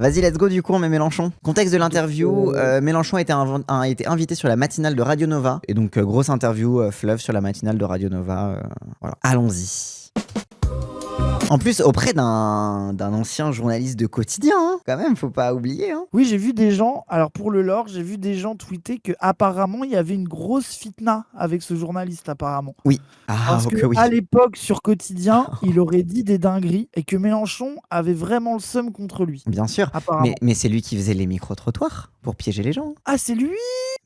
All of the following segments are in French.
Vas-y, let's go, du coup, on met Mélenchon. Contexte de l'interview, Mélenchon a été invité sur la matinale de Radio Nova. Et donc, grosse interview fleuve sur la matinale de Radio Nova. Voilà. Allons-y. En plus, auprès d'un ancien journaliste de quotidien, hein, quand même, faut pas oublier. Hein. Oui, j'ai vu des gens, alors pour le lore, j'ai vu des gens tweeter qu'apparemment, il y avait une grosse fitna avec ce journaliste, apparemment. Oui. Parce que oui. à l'époque, sur Quotidien, il aurait dit des dingueries et que Mélenchon avait vraiment le seum contre lui. Bien sûr. Apparemment. Mais c'est lui qui faisait les micro-trottoirs pour piéger les gens. Ah, c'est lui?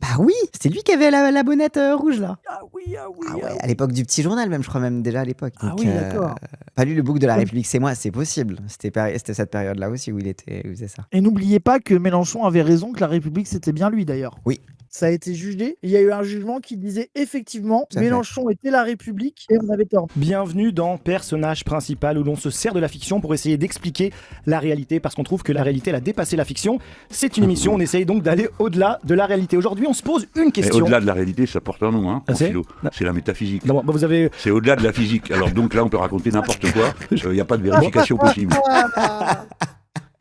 Bah oui, c'était lui qui avait la bonnette rouge, là. Ah oui. À l'époque du petit journal, même, je crois, même déjà à l'époque. Ah Donc, oui, d'accord. pas lu le book de La République, c'est moi, c'est possible. C'était cette période-là aussi où il faisait ça. Et n'oubliez pas que Mélenchon avait raison, que la République, c'était bien lui, d'ailleurs. Oui. Ça a été jugé. Il y a eu un jugement qui disait effectivement Tout à fait. Mélenchon était la République et on avait tort. Bienvenue dans Personnage principal où l'on se sert de la fiction pour essayer d'expliquer la réalité parce qu'on trouve que la réalité elle a dépassé la fiction. C'est une émission, on essaye donc d'aller au-delà de la réalité. Aujourd'hui, on se pose une question. Et au-delà de la réalité, ça porte un nom, hein, en c'est philo. C'est la métaphysique. Non, bah, vous avez... C'est au-delà de la physique. Alors donc là, on peut raconter n'importe quoi. Il n'y a pas de vérification possible.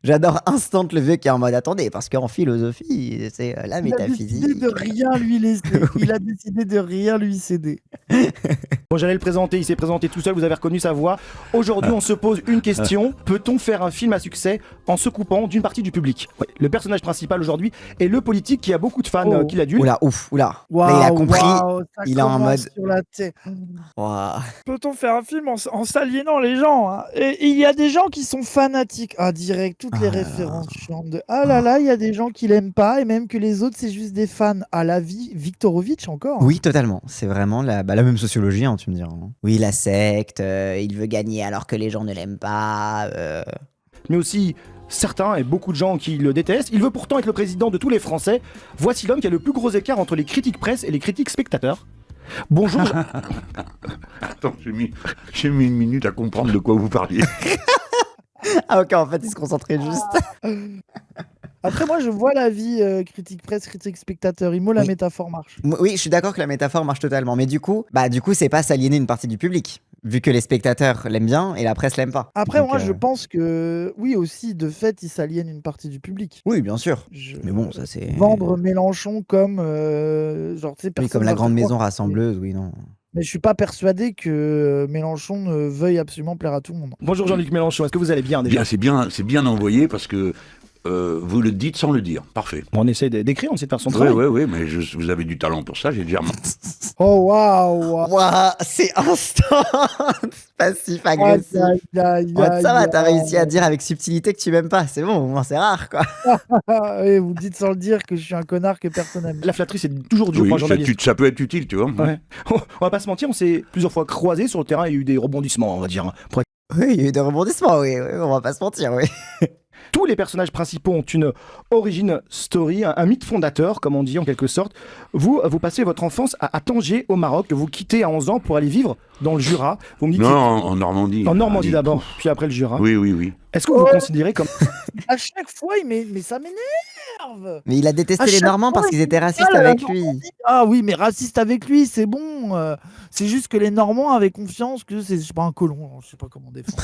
J'adore instant le vieux qui est en mode attendez, parce qu'en philosophie, c'est la métaphysique. Il a décidé de rien lui laisser. Il a décidé de rien lui céder. Bon, j'allais le présenter, il s'est présenté tout seul, vous avez reconnu sa voix. Aujourd'hui, on se pose une question. Peut-on faire un film à succès en se coupant d'une partie du public? Ouais. Le personnage principal aujourd'hui est le politique qui a beaucoup de fans qui l'adulent. Oula. Là, il a compris. Il est en mode... Sur la tête. Wow. Peut-on faire un film en s'aliénant les gens, hein? Et il y a des gens qui sont fanatiques. Ah, direct, toutes les références chiantes de ah là là, il y a des gens qui l'aiment pas et même que les autres, c'est juste des fans. À la vie, Viktorovitch encore. Hein. Oui, totalement. C'est vraiment la même sociologie, hein, tu me diras. Oui, la secte, il veut gagner alors que les gens ne l'aiment pas. Mais aussi certains et beaucoup de gens qui le détestent. Il veut pourtant être le président de tous les Français. Voici l'homme qui a le plus gros écart entre les critiques presse et les critiques spectateurs. Bonjour. Attends, j'ai mis une minute à comprendre de quoi vous parliez. Ah ok, en fait, il se concentrait juste. Après, moi, je vois la vie critique presse, critique spectateur. Imo, la métaphore marche. Oui, je suis d'accord que la métaphore marche totalement. Mais du coup, c'est pas s'aliéner une partie du public. Vu que les spectateurs l'aiment bien et la presse l'aime pas. Après, donc, moi, je pense que, oui, aussi, de fait, il s'aliène une partie du public. Oui, bien sûr. Mais bon, ça c'est... Vendre Mélenchon comme, genre, tu sais, Oui, comme la grande maison rassembleuse, oui, non. Mais je suis pas persuadé que Mélenchon veuille absolument plaire à tout le monde. Bonjour Jean-Luc Mélenchon, est-ce que vous allez bien déjà? C'est bien envoyé parce que vous le dites sans le dire. Parfait. On essaie d'écrire, on essaie de faire son travail. Oui, mais vous avez du talent pour ça, j'ai déjà... Oh waouh, c'est instant. Passif-agressif. Ça va, t'as réussi à dire avec subtilité que tu m'aimes pas. C'est bon, c'est rare, quoi. Oui, vous dites sans le dire que je suis un connard que personne n'aime. La flatterie, c'est toujours dur pour un journaliste. Ça peut être utile, tu vois. Ouais. On va pas se mentir, on s'est plusieurs fois croisés sur le terrain, il y a eu des rebondissements, on va dire. Oui, il y a eu des rebondissements, oui, on va pas se mentir, oui. Tous les personnages principaux ont une origin story, un mythe fondateur, comme on dit en quelque sorte. Vous passez votre enfance à Tanger, au Maroc. Vous quittez à 11 ans pour aller vivre dans le Jura. Vous me dites non, en Normandie. En Normandie d'abord, puis après le Jura. Oui. Est-ce que vous vous considérez comme... À chaque fois, mais ça m'énerve. Mais il a détesté les Normands parce qu'ils étaient racistes avec lui. Ah oui, mais raciste avec lui, c'est bon. C'est juste que les Normands avaient confiance que c'est pas un colon. Je sais pas comment défendre.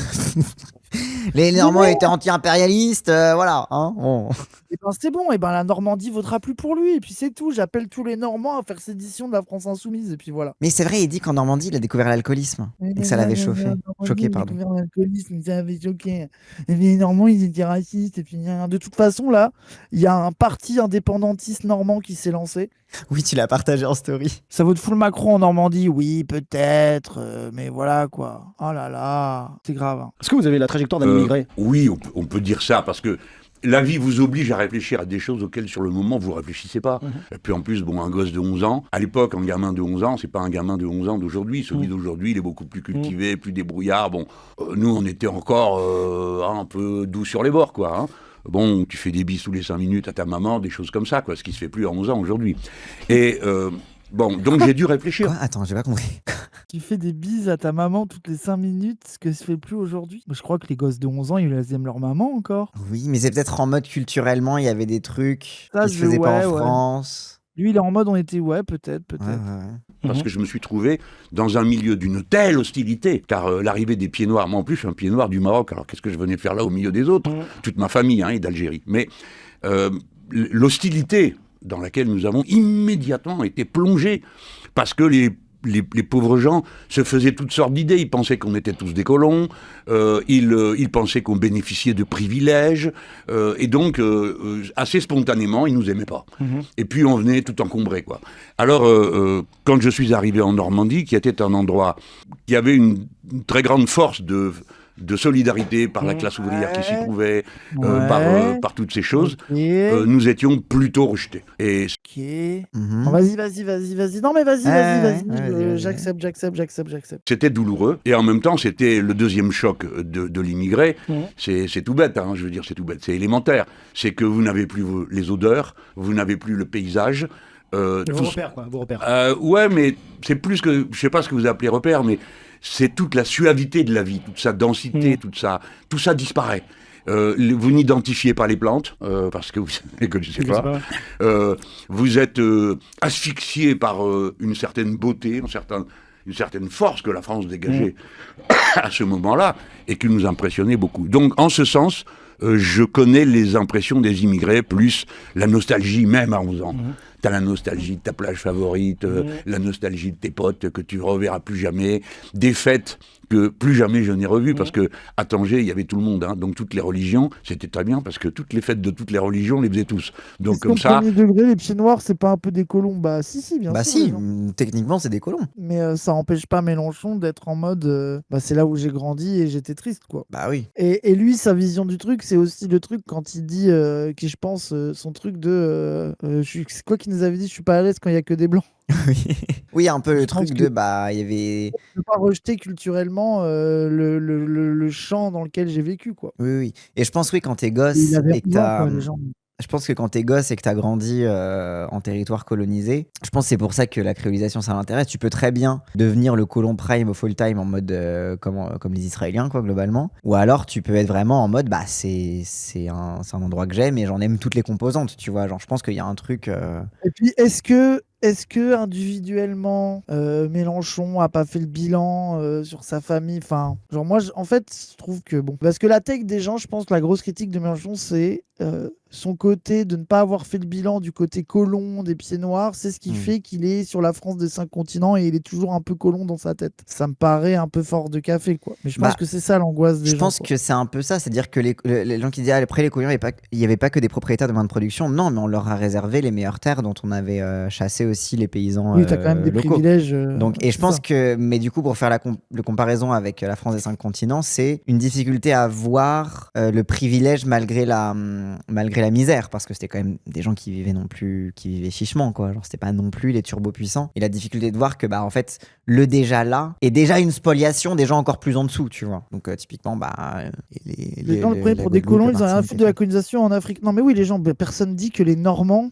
Les Normands étaient anti-impérialistes, voilà. Hein, bon. Et ben c'est bon, et ben la Normandie votera plus pour lui. Et puis c'est tout. J'appelle tous les Normands à faire sédition de la France insoumise. Et puis voilà. Mais c'est vrai, il dit qu'en Normandie, il a découvert l'alcoolisme. Et que ça l'avait chauffé. Choqué, pardon. Il a découvert l'alcoolisme, ça avait choqué. Et puis les Normands, ils étaient racistes. Et puis de toute façon, là, il y a un parti indépendantiste normand qui s'est lancé. Oui, tu l'as partagé en story. Ça vote full Macron en Normandie? Oui, peut-être. Mais voilà, quoi. Oh là là, c'est grave. Hein. Est-ce que vous avez la trajectoire d'un immigré? Oui, on peut dire ça, parce que la vie vous oblige à réfléchir à des choses auxquelles, sur le moment, vous ne réfléchissez pas. Et puis en plus, un gosse de 11 ans, à l'époque, un gamin de 11 ans, c'est pas un gamin de 11 ans d'aujourd'hui. Celui d'aujourd'hui, il est beaucoup plus cultivé, plus débrouillard. Nous, on était encore un peu doux sur les bords, quoi. Hein. Bon, tu fais des bis tous les 5 minutes à ta maman, des choses comme ça, quoi, ce qui se fait plus à 11 ans aujourd'hui. Et donc j'ai dû réfléchir. Quoi? Attends, j'ai pas compris. Tu fais des bises à ta maman toutes les 5 minutes, ce que se fait plus aujourd'hui. Je crois que les gosses de 11 ans, ils aiment leur maman encore. Oui, mais c'est peut-être en mode culturellement, il y avait des trucs Ça, qui se faisaient pas en France. Lui, il est en mode, on était, peut-être. Ouais. parce que je me suis trouvé dans un milieu d'une telle hostilité, car l'arrivée des pieds noirs, moi en plus je suis un pied noir du Maroc, alors qu'est-ce que je venais faire là au milieu des autres? Toute ma famille est d'Algérie. Mais l'hostilité dans laquelle nous avons immédiatement été plongés, parce que les pauvres gens se faisaient toutes sortes d'idées. Ils pensaient qu'on était tous des colons, ils pensaient qu'on bénéficiait de privilèges, et donc, assez spontanément, ils nous aimaient pas. Et puis, on venait tout encombrer, quoi. Alors, quand je suis arrivé en Normandie, qui était un endroit qui avait une très grande force de solidarité par la classe ouvrière qui s'y trouvait, par toutes ces choses, nous étions plutôt rejetés. Et Ok. Non, vas-y. Non, mais vas-y. J'accepte. c'était douloureux, et en même temps, c'était le deuxième choc de l'immigré. C'est tout bête, je veux dire, c'est tout bête, c'est élémentaire. C'est que vous n'avez plus les odeurs, vous n'avez plus le paysage. Vos repères. Ouais, mais c'est plus que, je sais pas ce que vous appelez repère, mais c'est toute la suavité de la vie, toute sa densité, tout ça disparaît. Vous n'identifiez pas les plantes, parce que vous ne les connaissez pas. Vous êtes asphyxié par une certaine beauté, une certaine force que la France dégageait à ce moment-là, et qui nous impressionnait beaucoup. Donc, en ce sens, je connais les impressions des immigrés, plus la nostalgie, même à 11 ans. T'as la nostalgie de ta plage favorite, la nostalgie de tes potes que tu reverras plus jamais, des fêtes que plus jamais je n'ai revues, parce que à Tanger, il y avait tout le monde, donc toutes les religions, c'était très bien, parce que toutes les fêtes de toutes les religions, on les faisait tous. Donc comme ça... Premier degré, les pieds noirs, c'est pas un peu des colons? Bah si, bien sûr. Bah si, techniquement, c'est des colons. Mais ça empêche pas Mélenchon d'être en mode c'est là où j'ai grandi et j'étais triste, quoi. Bah oui. Et lui, sa vision du truc, c'est aussi le truc quand il dit, qui je pense, son truc de c'est quoi qu'il nous avait dit, je suis pas à l'aise quand il y a que des blancs. Oui, un peu le Je pense truc que- de, bah, il y avait... Je peux pas rejeter culturellement le champ dans lequel j'ai vécu, quoi. Oui. Et je pense, oui, quand t'es gosse Il avait et que raison, t'as... quoi, les gens. Je pense que quand t'es gosse et que t'as grandi en territoire colonisé, je pense que c'est pour ça que la créolisation, ça m'intéresse. Tu peux très bien devenir le colon prime au full time en mode comme les Israéliens, quoi, globalement. Ou alors tu peux être vraiment en mode, bah, c'est un endroit que j'aime et j'en aime toutes les composantes, tu vois. Genre, je pense qu'il y a un truc... Et puis, est-ce que individuellement, Mélenchon a pas fait le bilan sur sa famille? Enfin, genre moi, en fait, je trouve que bon, parce que la tech des gens, je pense que la grosse critique de Mélenchon, c'est son côté de ne pas avoir fait le bilan du côté colon des pieds noirs, c'est ce qui fait qu'il est sur la France des 5 continents et il est toujours un peu colon dans sa tête. Ça me paraît un peu fort de café, quoi. Mais je pense que c'est ça l'angoisse des gens. Je pense que c'est un peu ça, c'est-à-dire que les gens qui disaient après les colons, il n'y avait pas que des propriétaires de moyens de production. Non, mais on leur a réservé les meilleures terres dont on avait chassé aussi les paysans oui, t'as quand même des locaux. privilèges. Donc, et je pense que, mais du coup, pour faire la comparaison avec la France des 5 continents, c'est une difficulté à voir le privilège malgré la misère, parce que c'était quand même des gens qui vivaient chichement, quoi. Genre, c'était pas non plus les turbo-puissants. Et la difficulté de voir que, bah, en fait, le déjà là est déjà une spoliation des gens encore plus en dessous, tu vois. Donc, typiquement, bah, les gens le prenaient pour des colons, ils ont rien à foutre de la colonisation en Afrique. Non, mais oui, les gens, personne dit que les Normands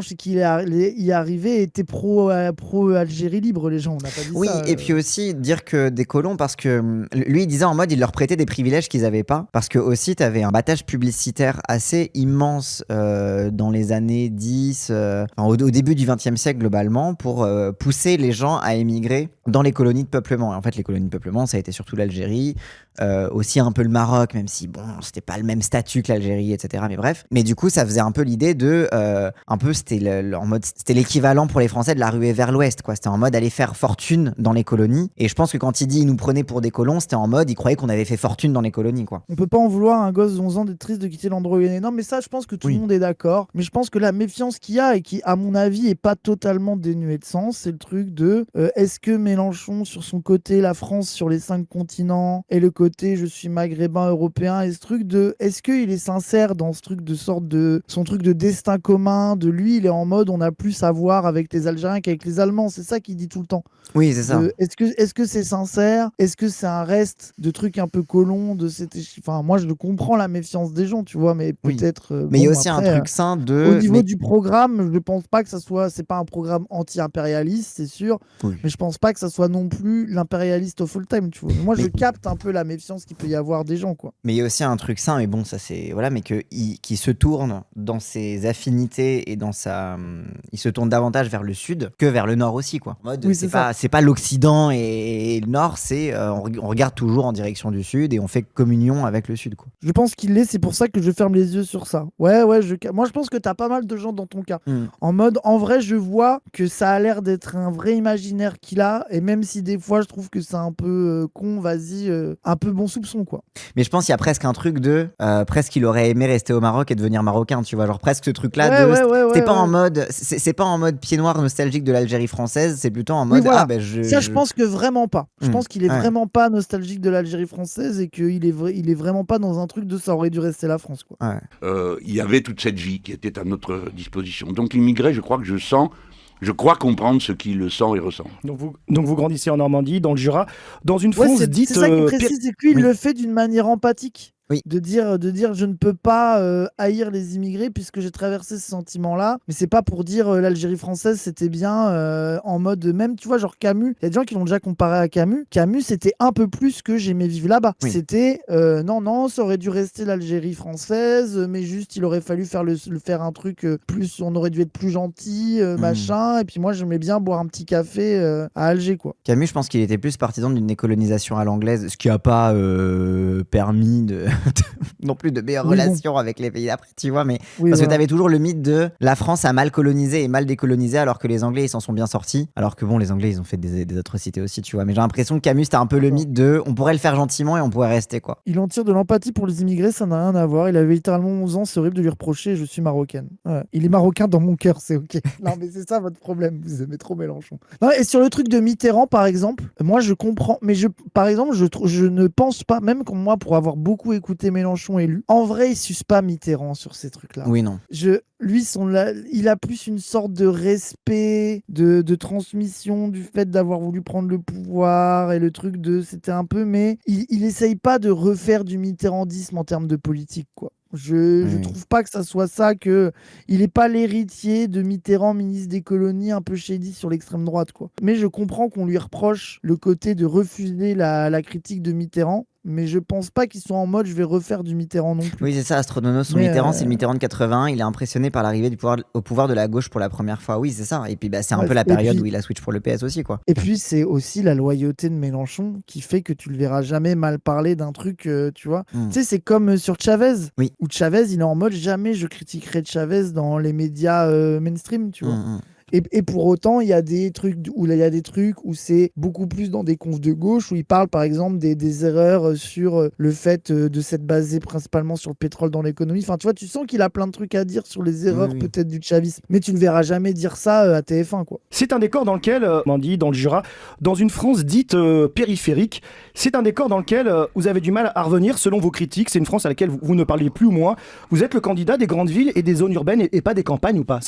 chez qui il est arrivé étaient pro-Algérie libre, les gens. On n'a pas dit oui, ça. Et puis aussi dire que des colons, parce que lui, il disait en mode, il leur prêtait des privilèges qu'ils n'avaient pas, parce que aussi, tu avais un battage publicitaire assez immense dans les années 10, au début du XXe siècle globalement, pour pousser les gens à émigrer dans les colonies de peuplement. Et en fait, les colonies de peuplement, ça a été surtout l'Algérie, aussi un peu le Maroc, même si bon, c'était pas le même statut que l'Algérie, etc. Mais bref. Mais du coup, ça faisait un peu l'idée de, un peu, c'était l'équivalent pour les Français de la ruée vers l'Ouest, quoi. C'était en mode aller faire fortune dans les colonies. Et je pense que quand il dit, il nous prenait pour des colons, c'était en mode, il croyait qu'on avait fait fortune dans les colonies, quoi. On peut pas en vouloir à un gosse de 11 ans d'être triste de quitter l'endroit où il est né. Non, mais ça, je pense que tout le monde est d'accord. Mais je pense que la méfiance qu'il y a et qui, à mon avis, est pas totalement dénuée de sens, c'est le truc de est-ce que Mélenchon, sur son côté, la France sur les 5 continents, et le côté je suis maghrébin européen, et ce truc de est-ce qu'il est sincère dans ce truc de son truc de destin commun, de lui, il est en mode on a plus à voir avec les Algériens qu'avec les Allemands, c'est ça qu'il dit tout le temps. Oui, c'est ça. Est-ce que c'est sincère? Est-ce que c'est un reste de trucs un peu colons de enfin, moi, je comprends la méfiance des gens, tu vois, mais peut-être. Mais il y a aussi un truc sain de. Au niveau du programme, je pense pas que ça soit. C'est pas un programme anti-impérialiste, c'est sûr. Oui. Mais je pense pas que ça soit non plus l'impérialiste of all time, tu vois. Moi, je capte un peu la méfiance qu'il peut y avoir des gens, quoi. Mais il y a aussi un truc sain, mais bon, ça c'est. Voilà, mais qui se tourne dans ses affinités et il se tourne davantage vers le sud que vers le nord aussi, quoi. En mode, Oui, c'est pas l'Occident et le nord, c'est. On regarde toujours en direction du sud et on fait communion avec le sud, quoi. Je pense qu'il l'est, c'est pour ça que je ferme les yeux sur ça. Ouais, moi je pense que t'as pas mal de gens dans ton cas. En mode, en vrai, je vois que ça a l'air d'être un vrai imaginaire qu'il a, et même si des fois je trouve que c'est un peu con, vas-y, un peu bon soupçon, quoi. Mais je pense qu'il y a presque un truc de. Presque il aurait aimé rester au Maroc et devenir marocain, tu vois. Genre presque ce truc-là c'est pas en mode. C'est pas en mode pied noir nostalgique de l'Algérie française, c'est plutôt en mode. Oui, voilà. Je pense que vraiment pas. Je pense qu'il est vraiment pas nostalgique de l'Algérie française et qu'il il est vraiment pas dans un truc de ça aurait dû rester la France, quoi. Il y avait toute cette vie qui était à notre disposition. Donc l'immigré, je crois comprendre ce qui le sent et ressent. Donc vous grandissez en Normandie, dans le Jura, dans une France dite... C'est ça qui précise, c'est que lui, il le fait d'une manière empathique. Oui. De dire je ne peux pas haïr les immigrés puisque j'ai traversé ce sentiment-là, mais c'est pas pour dire l'Algérie française c'était bien en mode même, tu vois, genre Camus, il y a des gens qui l'ont déjà comparé à Camus. Camus, c'était un peu plus que j'aimais vivre là-bas. Oui. C'était non, ça aurait dû rester l'Algérie française, mais juste il aurait fallu faire un truc plus, on aurait dû être plus gentil, machin, et puis moi j'aimais bien boire un petit café à Alger, quoi. Camus, je pense qu'il était plus partisan d'une décolonisation à l'anglaise, ce qui a pas permis non plus de meilleures relations avec les pays d'après, tu vois, mais parce que t'avais toujours le mythe de la France a mal colonisé et mal décolonisé alors que les Anglais ils s'en sont bien sortis, alors que bon, les Anglais ils ont fait des atrocités aussi, tu vois, mais j'ai l'impression que Camus c'était un peu le mythe de on pourrait le faire gentiment et on pourrait rester, quoi. Il en tire de l'empathie pour les immigrés, ça n'a rien à voir, il avait littéralement 11 ans, c'est horrible de lui reprocher, je suis marocaine. Ouais. Il est marocain dans mon cœur, c'est ok. Non mais c'est ça votre problème, vous aimez trop Mélenchon. Non, et sur le truc de Mitterrand par exemple, moi je comprends, mais par exemple je ne pense pas, même comme moi pour avoir beaucoup écouté Mélenchon élu, en vrai, il suce pas Mitterrand sur ces trucs-là. Oui, non. Lui, il a plus une sorte de respect, de transmission du fait d'avoir voulu prendre le pouvoir et le truc de... C'était un peu... Mais il essaye pas de refaire du mitterrandisme en termes de politique, quoi. Je trouve pas que ça soit ça, que il est pas l'héritier de Mitterrand, ministre des colonies, un peu shady sur l'extrême droite, quoi. Mais je comprends qu'on lui reproche le côté de refuser la critique de Mitterrand. Mais je pense pas qu'ils soient en mode je vais refaire du Mitterrand non plus. Oui, c'est ça, Astrononos, son Mitterrand, c'est le Mitterrand de 81. Il est impressionné par l'arrivée au pouvoir de la gauche pour la première fois. Oui, c'est ça. Et puis c'est un peu la période où il a switch pour le PS aussi, quoi. Et puis c'est aussi la loyauté de Mélenchon qui fait que tu le verras jamais mal parler d'un truc, tu vois. Tu sais, c'est comme sur Chavez. Oui. Où Chavez, il est en mode jamais je critiquerai Chavez dans les médias mainstream, tu vois. Et pour autant, il y a des trucs où c'est beaucoup plus dans des confs de gauche, où il parle par exemple des erreurs sur le fait de s'être basé principalement sur le pétrole dans l'économie. Enfin, tu vois, tu sens qu'il a plein de trucs à dire sur les erreurs peut-être du chavisme. Mais tu ne verras jamais dire ça à TF1, quoi. C'est un décor dans lequel, on dit dans le Jura, dans une France dite périphérique, c'est un décor dans lequel vous avez du mal à revenir selon vos critiques. C'est une France à laquelle vous ne parlez plus ou moins. Vous êtes le candidat des grandes villes et des zones urbaines et pas des campagnes ou pas.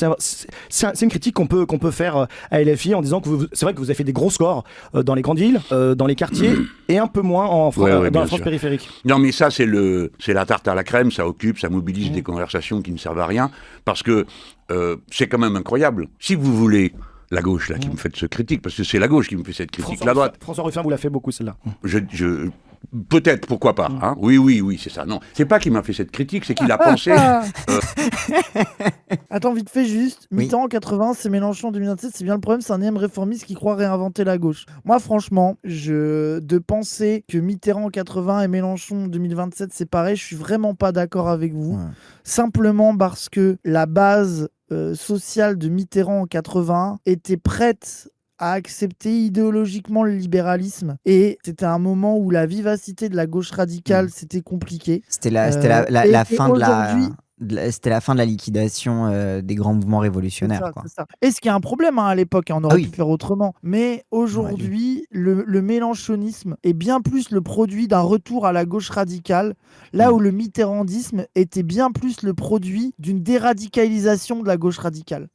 C'est une critique qu'on peut faire à LFI en disant que c'est vrai que vous avez fait des gros scores dans les grandes villes, dans les quartiers et un peu moins dans la France périphérique. Non mais ça c'est la tarte à la crème, ça occupe, ça mobilise des conversations qui ne servent à rien parce que c'est quand même incroyable. Si vous voulez la gauche là qui me fait ce critique, parce que c'est la gauche qui me fait cette critique, la droite. François Ruffin vous l'a fait beaucoup celle-là. Peut-être, pourquoi pas. Hein. Oui, c'est ça. Non, c'est pas qu'il m'a fait cette critique, c'est qu'il a pensé... Attends, vite fait, juste. Mitterrand en 80, c'est Mélenchon en 2027, c'est bien le problème, c'est un énième réformiste qui croit réinventer la gauche. Moi, franchement, de penser que Mitterrand en 80 et Mélenchon en 2027, c'est pareil, je suis vraiment pas d'accord avec vous. Simplement parce que la base sociale de Mitterrand en 80 était prête à accepter idéologiquement le libéralisme, et c'était un moment où la vivacité de la gauche radicale c'était compliqué. C'était la fin c'était la fin de la liquidation des grands mouvements révolutionnaires. C'est ça. Et ce qui est un problème à l'époque, on aurait pu faire autrement. Mais aujourd'hui, le mélenchonisme est bien plus le produit d'un retour à la gauche radicale, là où le mitterrandisme était bien plus le produit d'une déradicalisation de la gauche radicale.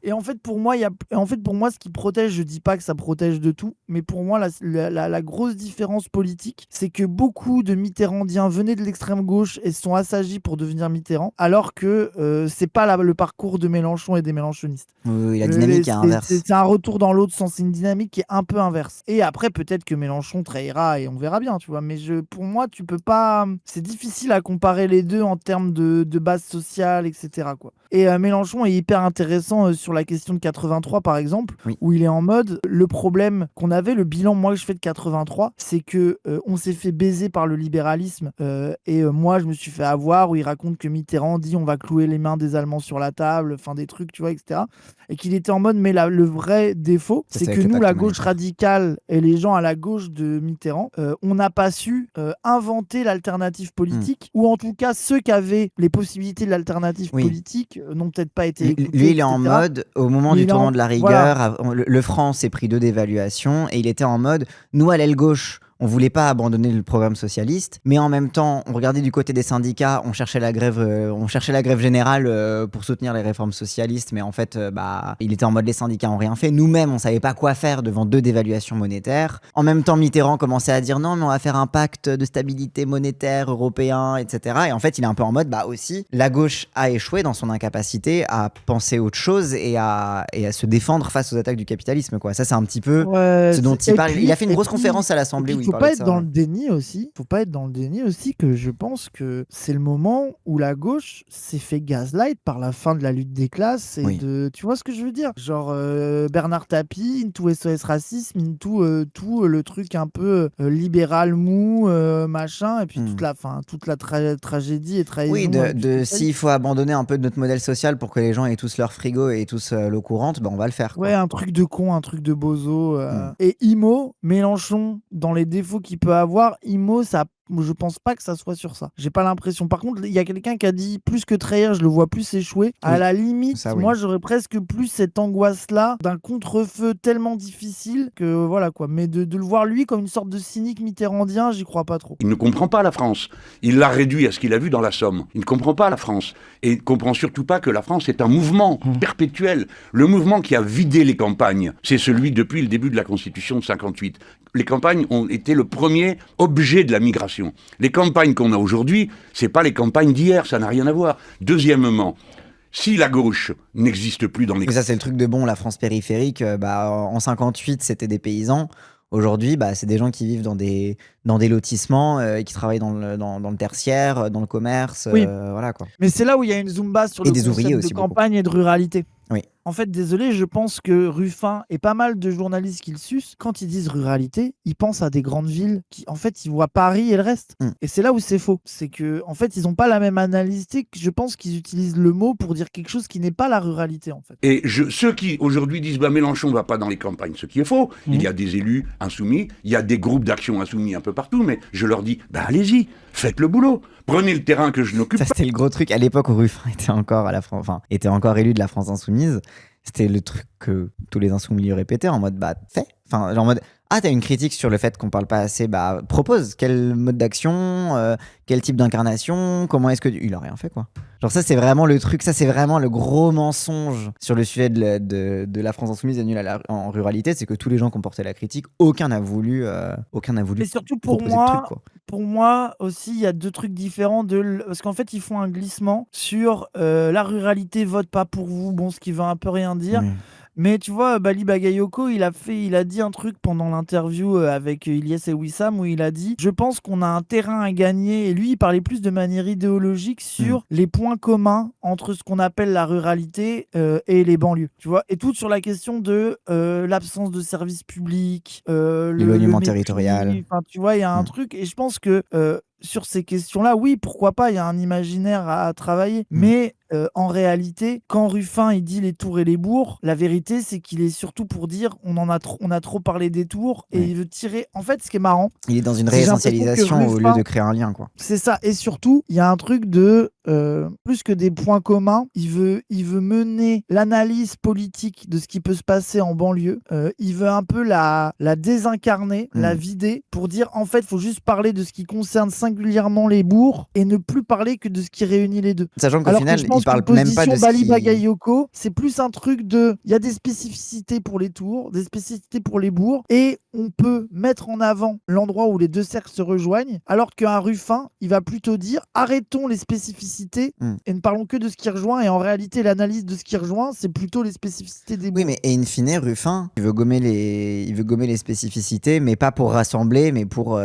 Et en fait, pour moi, ce qui protège, je dis pas que ça protège de tout, mais pour moi, la grosse différence politique, c'est que beaucoup de mitterrandiens venaient de l'extrême gauche et se sont assagis pour devenir Mitterrand, alors alors que c'est pas le parcours de Mélenchon et des mélenchonistes. Oui, la dynamique est inverse. C'est un retour dans l'autre sens, c'est une dynamique qui est un peu inverse. Et après, peut-être que Mélenchon trahira et on verra bien, tu vois. Mais pour moi, tu peux pas. C'est difficile à comparer les deux en termes de base sociale, etc., quoi. Et Mélenchon est hyper intéressant sur la question de 83, par exemple, Oui. où il est en mode le problème qu'on avait, le bilan, moi, que je fais de 83, c'est que on s'est fait baiser par le libéralisme et moi, je me suis fait avoir, où il raconte que Mitterrand dit on va clouer les mains des Allemands sur la table, enfin des trucs, tu vois, etc. Et qu'il était en mode, mais le vrai défaut, Ça, c'est c'est que avec le nous, pacte la gauche monétaire. radicale et les gens à la gauche de Mitterrand, on n'a pas su inventer l'alternative politique, ou en tout cas, ceux qui avaient les possibilités de l'alternative Oui. politique n'ont peut-être pas été Lui, écoutés, lui, il est en etc. mode, au moment Il du est tournant en- de la voilà. rigueur, le franc s'est pris 2 dévaluations et il était en mode, nous à l'aile gauche, on voulait pas abandonner le programme socialiste, mais en même temps, on regardait du côté des syndicats, on cherchait la grève générale pour soutenir les réformes socialistes, mais en fait, il était en mode les syndicats ont rien fait. Nous-mêmes, on savait pas quoi faire devant 2 dévaluations monétaires. En même temps, Mitterrand commençait à dire non, mais on va faire un pacte de stabilité monétaire européen, etc. Et en fait, il est un peu en mode, aussi, la gauche a échoué dans son incapacité à penser autre chose et à se défendre face aux attaques du capitalisme, quoi. Ça, c'est un petit peu Ouais, ce dont c'est- il et parle. puis- Il a fait une et grosse puis- conférence à Et l'Assemblée puis, où il faut parlait pas de être ça. dans le déni aussi. Faut pas être dans le déni aussi que je pense que c'est le moment où la gauche s'est fait gaslight par la fin de la lutte des classes et Oui. tu vois ce que je veux dire? Genre Bernard Tapie, into SOS Racisme, into tout le truc un peu libéral mou, machin, et puis toute la tragédie et trahison. Oui, du socialisme. s'il faut abandonner un peu de notre modèle social pour que les gens aient tous leur frigo et tous l'eau courante, on va le faire, quoi. Ouais, un truc de con, un truc de bozo. Et Imo, Mélenchon, dans les défauts qu'il peut avoir, Imo, je pense pas que ça soit sur ça. J'ai pas l'impression. Par contre, il y a quelqu'un qui a dit plus que trahir, je le vois plus échouer. À Oui, la limite, ça, oui. moi, j'aurais presque plus cette angoisse-là d'un contre-feu tellement difficile que voilà quoi. Mais de le voir lui comme une sorte de cynique mitterrandien, j'y crois pas trop. Il ne comprend pas la France. Il l'a réduit à ce qu'il a vu dans la Somme. Il ne comprend pas la France. Et il ne comprend surtout pas que la France est un mouvement perpétuel. Le mouvement qui a vidé les campagnes, c'est celui depuis le début de la Constitution de 58. Les campagnes ont été le premier objet de la migration. Les campagnes qu'on a aujourd'hui, c'est pas les campagnes d'hier, ça n'a rien à voir. Deuxièmement, si la gauche n'existe plus dans les... Mais ça, c'est le truc de bon, la France périphérique. En 58, c'était des paysans. Aujourd'hui, c'est des gens qui vivent dans des lotissements et qui travaillent dans le tertiaire, dans le commerce. Oui. Voilà, quoi. Mais c'est là où il y a une zumba sur Et le des concept ouvriers de aussi, beaucoup. campagne et de ruralité. Oui. En fait, désolé, je pense que Ruffin et pas mal de journalistes qui le sucent, quand ils disent ruralité, ils pensent à des grandes villes qui, en fait, ils voient Paris et le reste. Et c'est là où c'est faux. C'est que, en fait, ils n'ont pas la même analyse. Je pense qu'ils utilisent le mot pour dire quelque chose qui n'est pas la ruralité, en fait. Et ceux qui aujourd'hui disent Mélenchon ne va pas dans les campagnes, ce qui est faux. Il y a des élus insoumis, il y a des groupes d'action insoumis un peu partout, mais je leur dis, allez-y, faites le boulot. Prenez le terrain que je n'occupe Ça, pas. c'était le gros truc à l'époque où Ruffin était encore était encore élu de la France Insoumise. C'était le truc que tous les insoumis lui répétaient en mode fais. Enfin, genre en mode t'as une critique sur le fait qu'on parle pas assez, propose quel mode d'action, quel type d'incarnation, comment est-ce que il a rien fait, quoi. Genre ça, c'est vraiment le truc, ça c'est vraiment le gros mensonge sur le sujet de la France Insoumise et nulle en ruralité, c'est que tous les gens qui ont porté la critique, aucun n'a voulu Mais surtout pour proposer de moi, truc, quoi. pour moi aussi, il y a deux trucs différents parce qu'en fait, ils font un glissement sur la ruralité vote pas pour vous, bon, ce qui veut un peu rien dire. Oui. Mais tu vois, Bali Bagayoko, il a dit un truc pendant l'interview avec Ilyes et Wissam où il a dit « Je pense qu'on a un terrain à gagner ». Et lui, il parlait plus de manière idéologique sur les points communs entre ce qu'on appelle la ruralité et les banlieues. Tu vois, et tout sur la question de l'absence de services publics, l'éloignement le mépris. territorial. Enfin, tu vois, il y a un truc. Et je pense que sur ces questions-là, oui, pourquoi pas, il y a un imaginaire à travailler. Mais en réalité, quand Ruffin il dit les tours et les bourgs, la vérité c'est qu'il est surtout pour dire on a trop parlé des tours et il veut tirer. En fait, ce qui est marrant, Il est dans une j'ai l'impression que réessentialisation au lieu Ruffin- de créer un lien, quoi. c'est ça. Et surtout, il y a un truc de plus que des points communs, il veut mener l'analyse politique de ce qui peut se passer en banlieue. Il veut un peu la désincarner, la vider pour dire en fait, il faut juste parler de ce qui concerne singulièrement les bourgs et ne plus parler que de ce qui réunit les deux. Sachant qu'au Alors final, que je pense parle qu'une même pas de position ce Bali qui... Bagayoko, c'est plus un truc de. Il y a des spécificités pour les tours, des spécificités pour les bourgs, et on peut mettre en avant l'endroit où les deux cercles se rejoignent, alors qu'un Ruffin, il va plutôt dire arrêtons les spécificités et ne parlons que de ce qui rejoint, et en réalité, l'analyse de ce qui rejoint, c'est plutôt les spécificités des bourgs. Oui, mais in fine, Ruffin, il veut gommer les spécificités, mais pas pour rassembler, mais pour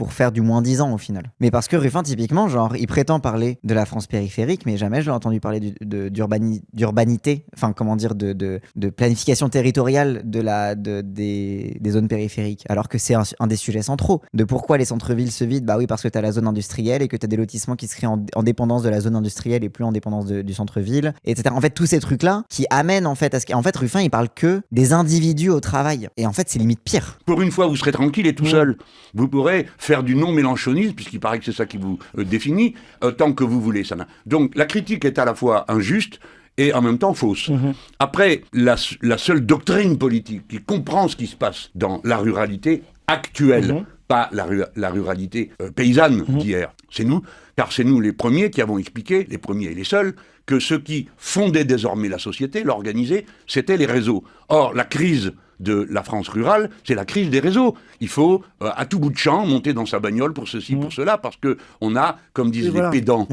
faire du moins 10 ans au final. Mais parce que Ruffin, typiquement, genre, il prétend parler de la France périphérique, mais jamais je l'ai entendu parler d'urbanité, enfin, comment dire, de planification territoriale des zones périphériques. Alors que c'est un des sujets centraux. De pourquoi les centres-villes se vident? Bah oui, parce que t'as la zone industrielle et que t'as des lotissements qui se créent en dépendance de la zone industrielle et plus en dépendance du centre-ville, etc. En fait, tous ces trucs-là qui amènent en fait à ce qu'en fait, Ruffin, il parle que des individus au travail. Et en fait, c'est limite pire. Pour une fois, vous serez tranquille et tout seul. Vous pourrez faire du non-mélanchonisme, puisqu'il paraît que c'est ça qui vous définit, tant que vous voulez. Donc, la critique est à la fois injuste et en même temps fausse. Après, la seule doctrine politique qui comprend ce qui se passe dans la ruralité actuelle, pas la ruralité paysanne d'hier, c'est nous, car c'est nous les premiers qui avons expliqué, les premiers et les seuls, que ce qui fondait désormais la société, l'organisait, c'était les réseaux. Or, la crise de la France rurale, c'est la crise des réseaux. Il faut, à tout bout de champ, monter dans sa bagnole pour ceci, pour cela, parce qu'on a, comme disent les pédants,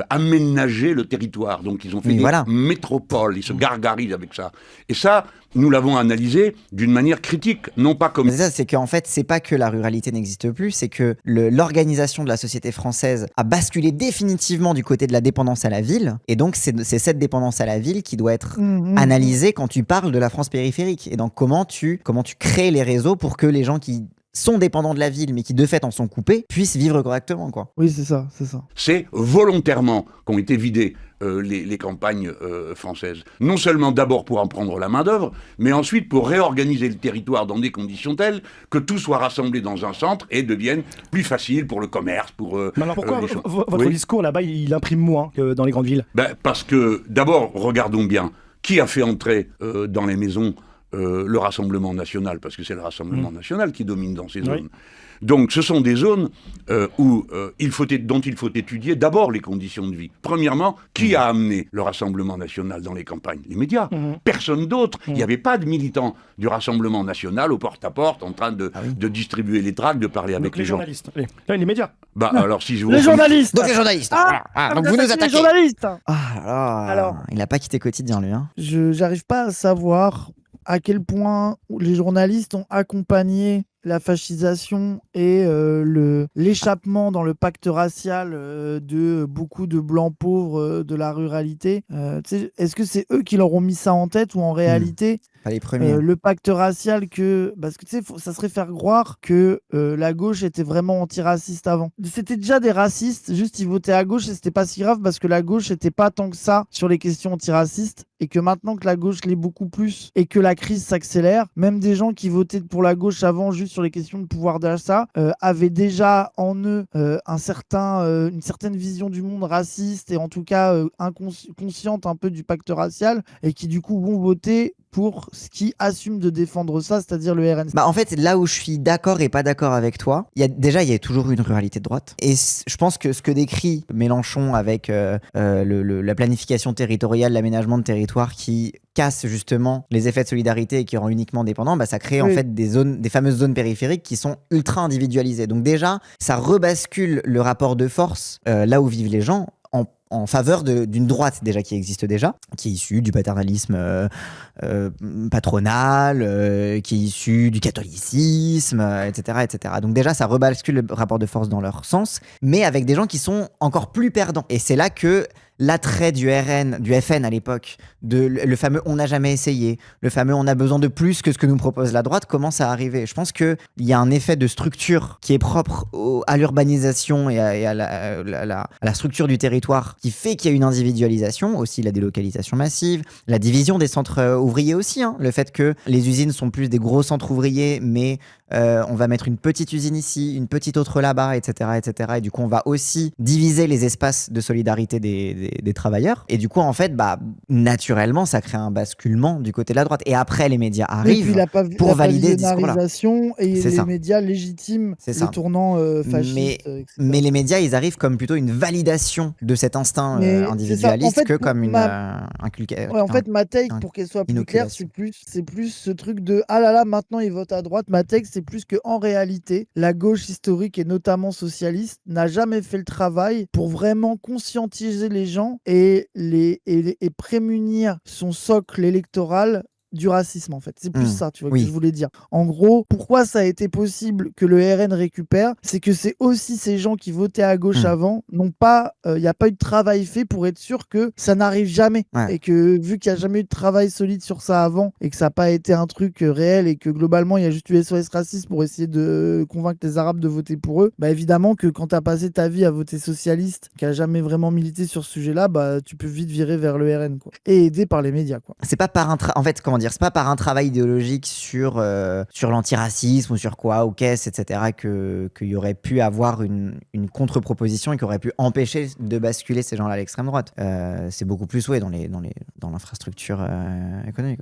aménagé le territoire. Donc, ils ont fait des métropoles, ils se gargarisent avec ça. Et ça, nous l'avons analysé d'une manière critique, non pas comme... C'est ça, c'est qu'en fait, c'est pas que la ruralité n'existe plus, c'est que l'organisation de la société française a basculé définitivement du côté de la dépendance à la ville, et donc c'est cette dépendance à la ville qui doit être analysée quand tu parles de la France périphérique. Et donc comment tu crées les réseaux pour que les gens qui sont dépendants de la ville, mais qui de fait en sont coupés, puissent vivre correctement, quoi. Oui, c'est ça. C'est volontairement qu'ont été vidées les campagnes françaises. Non seulement d'abord pour en prendre la main-d'œuvre, mais ensuite pour réorganiser le territoire dans des conditions telles que tout soit rassemblé dans un centre et devienne plus facile pour le commerce, pour... mais alors pourquoi votre discours là-bas, il imprime moins que dans les grandes villes? Parce que, d'abord, regardons bien, qui a fait entrer dans les maisons le Rassemblement national, parce que c'est le Rassemblement national qui domine dans ces zones. Donc ce sont des zones dont il faut étudier d'abord les conditions de vie. Premièrement, qui a amené le Rassemblement national dans les campagnes? Les médias. Personne d'autre. Il n'y avait pas de militants du Rassemblement national au porte-à-porte en train de distribuer les tracts, de parler avec les gens. Journalistes. Les médias. Alors si je vous... Les journalistes. Donc les journalistes. Donc vous nous attaquez. Les journalistes. Alors, il n'a pas quitté Quotidien, lui. Hein. J'arrive pas à savoir à quel point les journalistes ont accompagné la fascisation et l'échappement dans le pacte racial de beaucoup de blancs pauvres de la ruralité. Est-ce que c'est eux qui leur ont mis ça en tête, ou en réalité Pas les premiers. le pacte racial parce que tu sais, ça serait faire croire que la gauche était vraiment antiraciste avant. C'était déjà des racistes, juste ils votaient à gauche et c'était pas si grave parce que la gauche n'était pas tant que ça sur les questions antiracistes, et que maintenant que la gauche l'est beaucoup plus et que la crise s'accélère, même des gens qui votaient pour la gauche avant juste sur les questions de pouvoir d'achat avaient déjà en eux une certaine vision du monde raciste, et en tout cas consciente un peu du pacte racial, et qui du coup vont voter pour ce qui assume de défendre ça, c'est-à-dire le RN. En fait, là où je suis d'accord et pas d'accord avec toi, il y a toujours eu une ruralité de droite. Et je pense que ce que décrit Mélenchon avec la planification territoriale, l'aménagement de territoire qui casse justement les effets de solidarité et qui rend uniquement dépendant, ça crée en fait des fameuses zones périphériques qui sont ultra individualisées. Donc déjà, ça rebascule le rapport de force là où vivent les gens en faveur d'une droite déjà qui existe déjà, qui est issue du paternalisme patronal, qui est issue du catholicisme, etc., etc. Donc déjà, ça rebascule le rapport de force dans leur sens, mais avec des gens qui sont encore plus perdants. Et c'est là que l'attrait du FN à l'époque, le fameux « on n'a jamais essayé », le fameux « on a besoin de plus que ce que nous propose la droite » commence à arriver. Je pense qu'il y a un effet de structure qui est propre à l'urbanisation et à la structure du territoire qui fait qu'il y a une individualisation, aussi la délocalisation massive, la division des centres ouvriers aussi, hein, le fait que les usines sont plus des gros centres ouvriers, mais on va mettre une petite usine ici, une petite autre là-bas, etc., etc. Et du coup, on va aussi diviser les espaces de solidarité des travailleurs. Et du coup, en fait, naturellement, ça crée un basculement du côté de la droite. Et après, les médias Et puis arrivent pour valider ce discours-là. et C'est les ça. médias légitiment C'est le ça. tournant fasciste, etc. Mais les médias, ils arrivent comme plutôt une validation de cet instinct Mais c'est ça. individualiste En fait, que comme une Ouais, en fait, ma take, pour qu'elle soit plus claire, inoculation. c'est plus ce truc de ah là là, maintenant ils votent à droite. Ma take, c'est plus que en réalité, la gauche historique et notamment socialiste n'a jamais fait le travail pour vraiment conscientiser les gens et prémunir son socle électoral du racisme en fait. C'est plus ça, tu vois, que je voulais dire. En gros, pourquoi ça a été possible que le RN récupère, c'est que c'est aussi ces gens qui votaient à gauche avant n'ont pas, il n'y a pas eu de travail fait pour être sûr que ça n'arrive jamais. Ouais. Et que vu qu'il n'y a jamais eu de travail solide sur ça avant et que ça n'a pas été un truc réel et que globalement il y a juste eu SOS raciste pour essayer de convaincre les Arabes de voter pour eux, évidemment que quand tu as passé ta vie à voter socialiste, qui a jamais vraiment milité sur ce sujet-là, tu peux vite virer vers le RN quoi. Et aidé par les médias quoi. C'est pas par en fait, comment dire, c'est pas par un travail idéologique sur l'antiracisme ou sur quoi, ou qu'est-ce, etc., qu'il y aurait pu avoir une contre-proposition et qui aurait pu empêcher de basculer ces gens-là à l'extrême droite. C'est beaucoup plus dans l'infrastructure économique.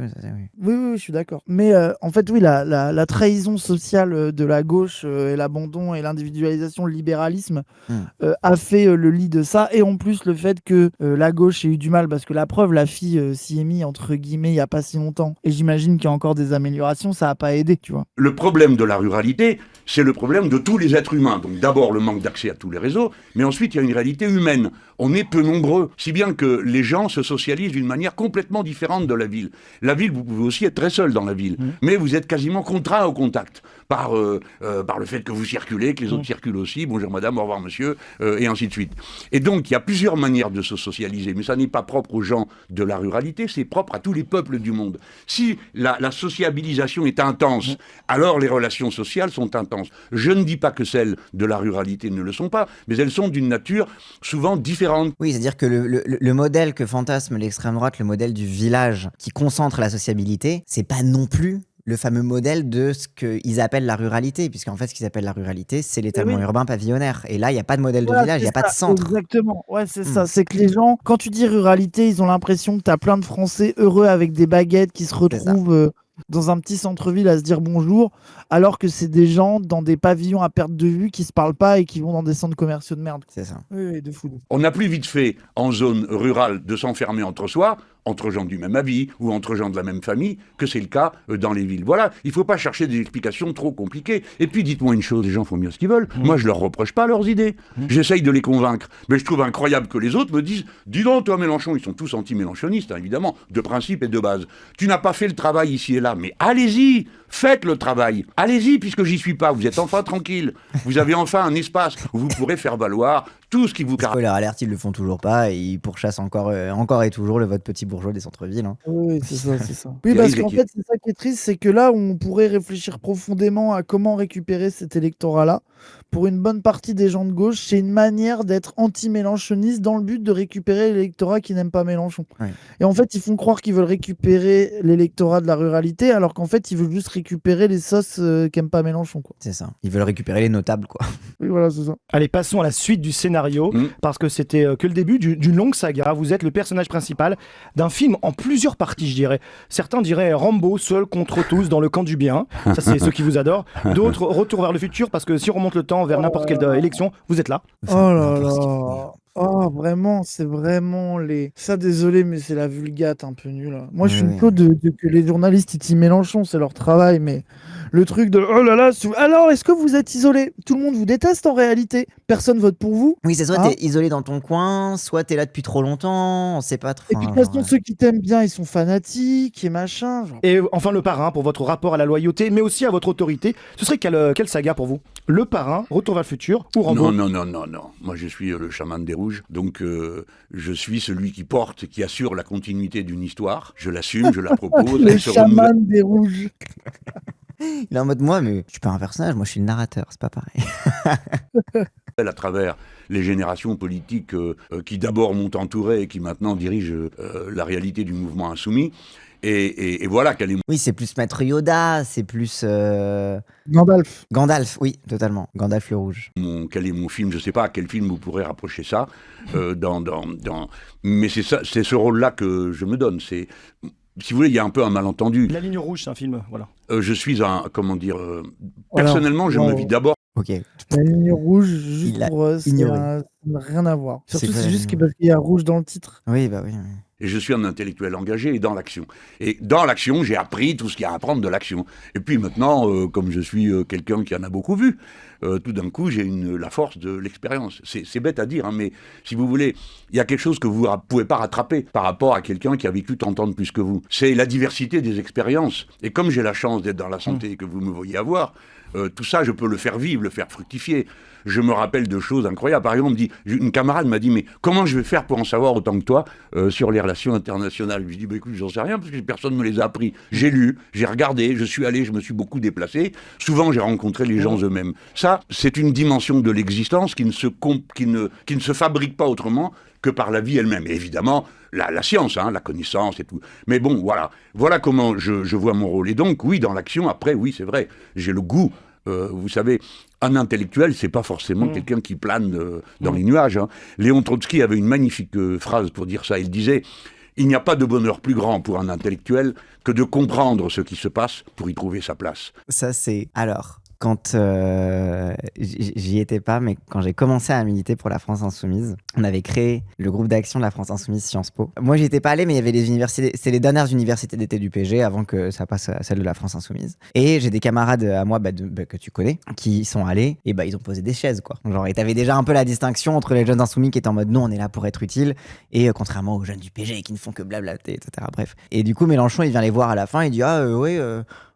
Oui, Oui, je suis d'accord. Mais en fait, oui, la trahison sociale de la gauche et l'abandon et l'individualisation, le libéralisme a fait le lit de ça. Et en plus, le fait que la gauche ait eu du mal, parce que la preuve, la fille s'y est mise, entre guillemets, il n'y a pas si longtemps. Et j'imagine qu'il y a encore des améliorations, ça n'a pas aidé, tu vois. Le problème de la ruralité, c'est le problème de tous les êtres humains. Donc d'abord le manque d'accès à tous les réseaux, mais ensuite il y a une réalité humaine. On est peu nombreux, si bien que les gens se socialisent d'une manière complètement différente de la ville. La ville, vous pouvez aussi être très seul dans la ville, mais vous êtes quasiment contraint au contact par le fait que vous circulez, que les autres circulent aussi, bonjour madame, au revoir monsieur, et ainsi de suite. Et donc il y a plusieurs manières de se socialiser, mais ça n'est pas propre aux gens de la ruralité, c'est propre à tous les peuples du monde. Si la sociabilisation est intense, alors les relations sociales sont intenses. Je ne dis pas que celles de la ruralité ne le sont pas, mais elles sont d'une nature souvent différente. Oui, c'est-à-dire que le modèle que fantasme l'extrême droite, le modèle du village qui concentre la sociabilité, c'est pas non plus le fameux modèle de ce qu'ils appellent la ruralité, puisqu'en fait, ce qu'ils appellent la ruralité, c'est l'étalement urbain pavillonnaire. Et là, il n'y a pas de modèle de village, il n'y a pas de centre. Exactement, ouais, c'est ça. C'est que les gens, quand tu dis ruralité, ils ont l'impression que tu as plein de Français heureux avec des baguettes qui se retrouvent dans un petit centre-ville à se dire bonjour, alors que c'est des gens dans des pavillons à perte de vue qui se parlent pas et qui vont dans des centres commerciaux de merde. C'est ça. Oui, de fou. On a plus vite fait, en zone rurale, de s'enfermer entre soi, entre gens du même avis ou entre gens de la même famille, que c'est le cas dans les villes. Voilà, il ne faut pas chercher des explications trop compliquées. Et puis, dites-moi une chose, les gens font bien ce qu'ils veulent. Moi, je leur reproche pas leurs idées. J'essaye de les convaincre. Mais je trouve incroyable que les autres me disent « Dis donc, toi, Mélenchon », ils sont tous anti-mélenchonistes, hein, évidemment, de principe et de base. « Tu n'as pas fait le travail ici et là. » Mais allez-y, faites le travail. Allez-y, puisque j'y suis pas. Vous êtes enfin tranquille. Vous avez enfin un espace où vous pourrez faire valoir tout ce qui vous caractérise. Spoiler alert, ils le font toujours pas et ils pourchassent encore et toujours le vote petit bourgeois des centres-villes. Hein. Oui, c'est ça, c'est ça. Oui, parce qu'en fait, c'est ça qui est triste, c'est que là, on pourrait réfléchir profondément à comment récupérer cet électorat-là. Pour une bonne partie des gens de gauche, c'est une manière d'être anti-mélenchoniste dans le but de récupérer l'électorat qui n'aime pas Mélenchon. Ouais. Et en fait, ils font croire qu'ils veulent récupérer l'électorat de la ruralité, alors qu'en fait, ils veulent juste récupérer les sauces qu'aime pas Mélenchon, quoi. C'est ça. Ils veulent récupérer les notables, quoi. Oui, voilà, c'est ça. Allez, passons à la suite du scénario, parce que c'était que le début d'une longue saga. Vous êtes le personnage principal d'un film en plusieurs parties, je dirais. Certains diraient Rambo, seul contre tous dans le camp du bien. Ça, c'est ceux qui vous adorent. D'autres, Retour vers le futur, parce que si on remonte le temps vers n'importe quelle élection, vous êtes là. Oh là là. Oh, vraiment, c'est vraiment les... Ça, désolé, mais c'est la vulgate un peu nulle. Hein. Moi, je suis une peu de que les journalistes, ils disent Mélenchon, c'est leur travail, mais le truc de oh là là, alors, est-ce que vous êtes isolé? Tout le monde vous déteste en réalité. Personne vote pour vous. Oui, c'est soit t'es isolé dans ton coin, soit t'es là depuis trop longtemps, on sait pas trop. Et puis, de toute façon, ceux qui t'aiment bien, ils sont fanatiques et machin. Genre... Et enfin, Le Parrain, pour votre rapport à la loyauté, mais aussi à votre autorité. Ce serait quelle saga pour vous? Le Parrain, Retour vers le futur ou Rambo? Non. Moi, je suis le chaman des Rouges. Donc, je suis celui qui porte, qui assure la continuité d'une histoire. Je l'assume, je la propose. Le chaman des Rouges. Il est en mode moi, mais je suis pas un personnage, moi je suis le narrateur, c'est pas pareil. à travers les générations politiques qui d'abord m'ont entouré et qui maintenant dirigent la réalité du mouvement insoumis. Et voilà quel est Oui, c'est plus Maître Yoda, c'est plus Gandalf. Gandalf, oui, totalement. Gandalf le rouge. quel est mon film. Je ne sais pas à quel film vous pourrez rapprocher ça. Mais c'est ce rôle-là que je me donne. Si vous voulez, il y a un peu un malentendu. La ligne rouge, c'est un film, voilà. Je suis personnellement, je me vis d'abord. Ok. La ligne rouge, juste Il a pour ça ignoré. n'a rien à voir. Surtout, C'est c'est pas- juste parce qu'il y a rouge dans le titre. Oui, bah oui. Et je suis un intellectuel engagé et dans l'action. Et dans l'action, j'ai appris tout ce qu'il y a à apprendre de l'action. Et puis maintenant, comme je suis quelqu'un qui en a beaucoup vu, tout d'un coup, j'ai la force de l'expérience. C'est bête à dire, hein, mais si vous voulez, il y a quelque chose que vous ne pouvez pas rattraper par rapport à quelqu'un qui a vécu 30 ans de plus que vous. C'est la diversité des expériences. Et comme j'ai la chance d'être dans la santé que vous me voyez avoir, tout ça, je peux le faire vivre, le faire fructifier. Je me rappelle de choses incroyables. Par exemple, une camarade m'a dit, mais comment je vais faire pour en savoir autant que toi sur les relations internationales? Je lui ai dit, bah, écoute, j'en sais rien parce que personne ne me les a appris. J'ai lu, j'ai regardé, je suis allé, je me suis beaucoup déplacé. Souvent, j'ai rencontré les gens eux-mêmes. Ça, c'est une dimension de l'existence qui ne se fabrique pas autrement que par la vie elle-même. Et évidemment, la science, hein, la connaissance et tout. Mais bon, voilà comment je vois mon rôle. Et donc, oui, dans l'action, après, oui, c'est vrai, j'ai le goût. Vous savez, un intellectuel, c'est pas forcément quelqu'un qui plane dans les nuages. Hein. Léon Trotsky avait une magnifique phrase pour dire ça. Il disait « Il n'y a pas de bonheur plus grand pour un intellectuel que de comprendre ce qui se passe pour y trouver sa place. » Ça, c'est... Alors, quand j'y étais pas, mais quand j'ai commencé à militer pour la France Insoumise, on avait créé le groupe d'action de la France Insoumise Sciences Po. Moi, j'y étais pas allé, mais il y avait les universités, c'est les dernières universités d'été du PG avant que ça passe à celle de la France Insoumise. Et j'ai des camarades à moi que tu connais, qui sont allés, et ils ont posé des chaises, quoi. Genre, et t'avais déjà un peu la distinction entre les jeunes insoumis qui étaient en mode non, on est là pour être utile, et contrairement aux jeunes du PG qui ne font que blablater, etc. Bref. Et du coup, Mélenchon, il vient les voir à la fin, il dit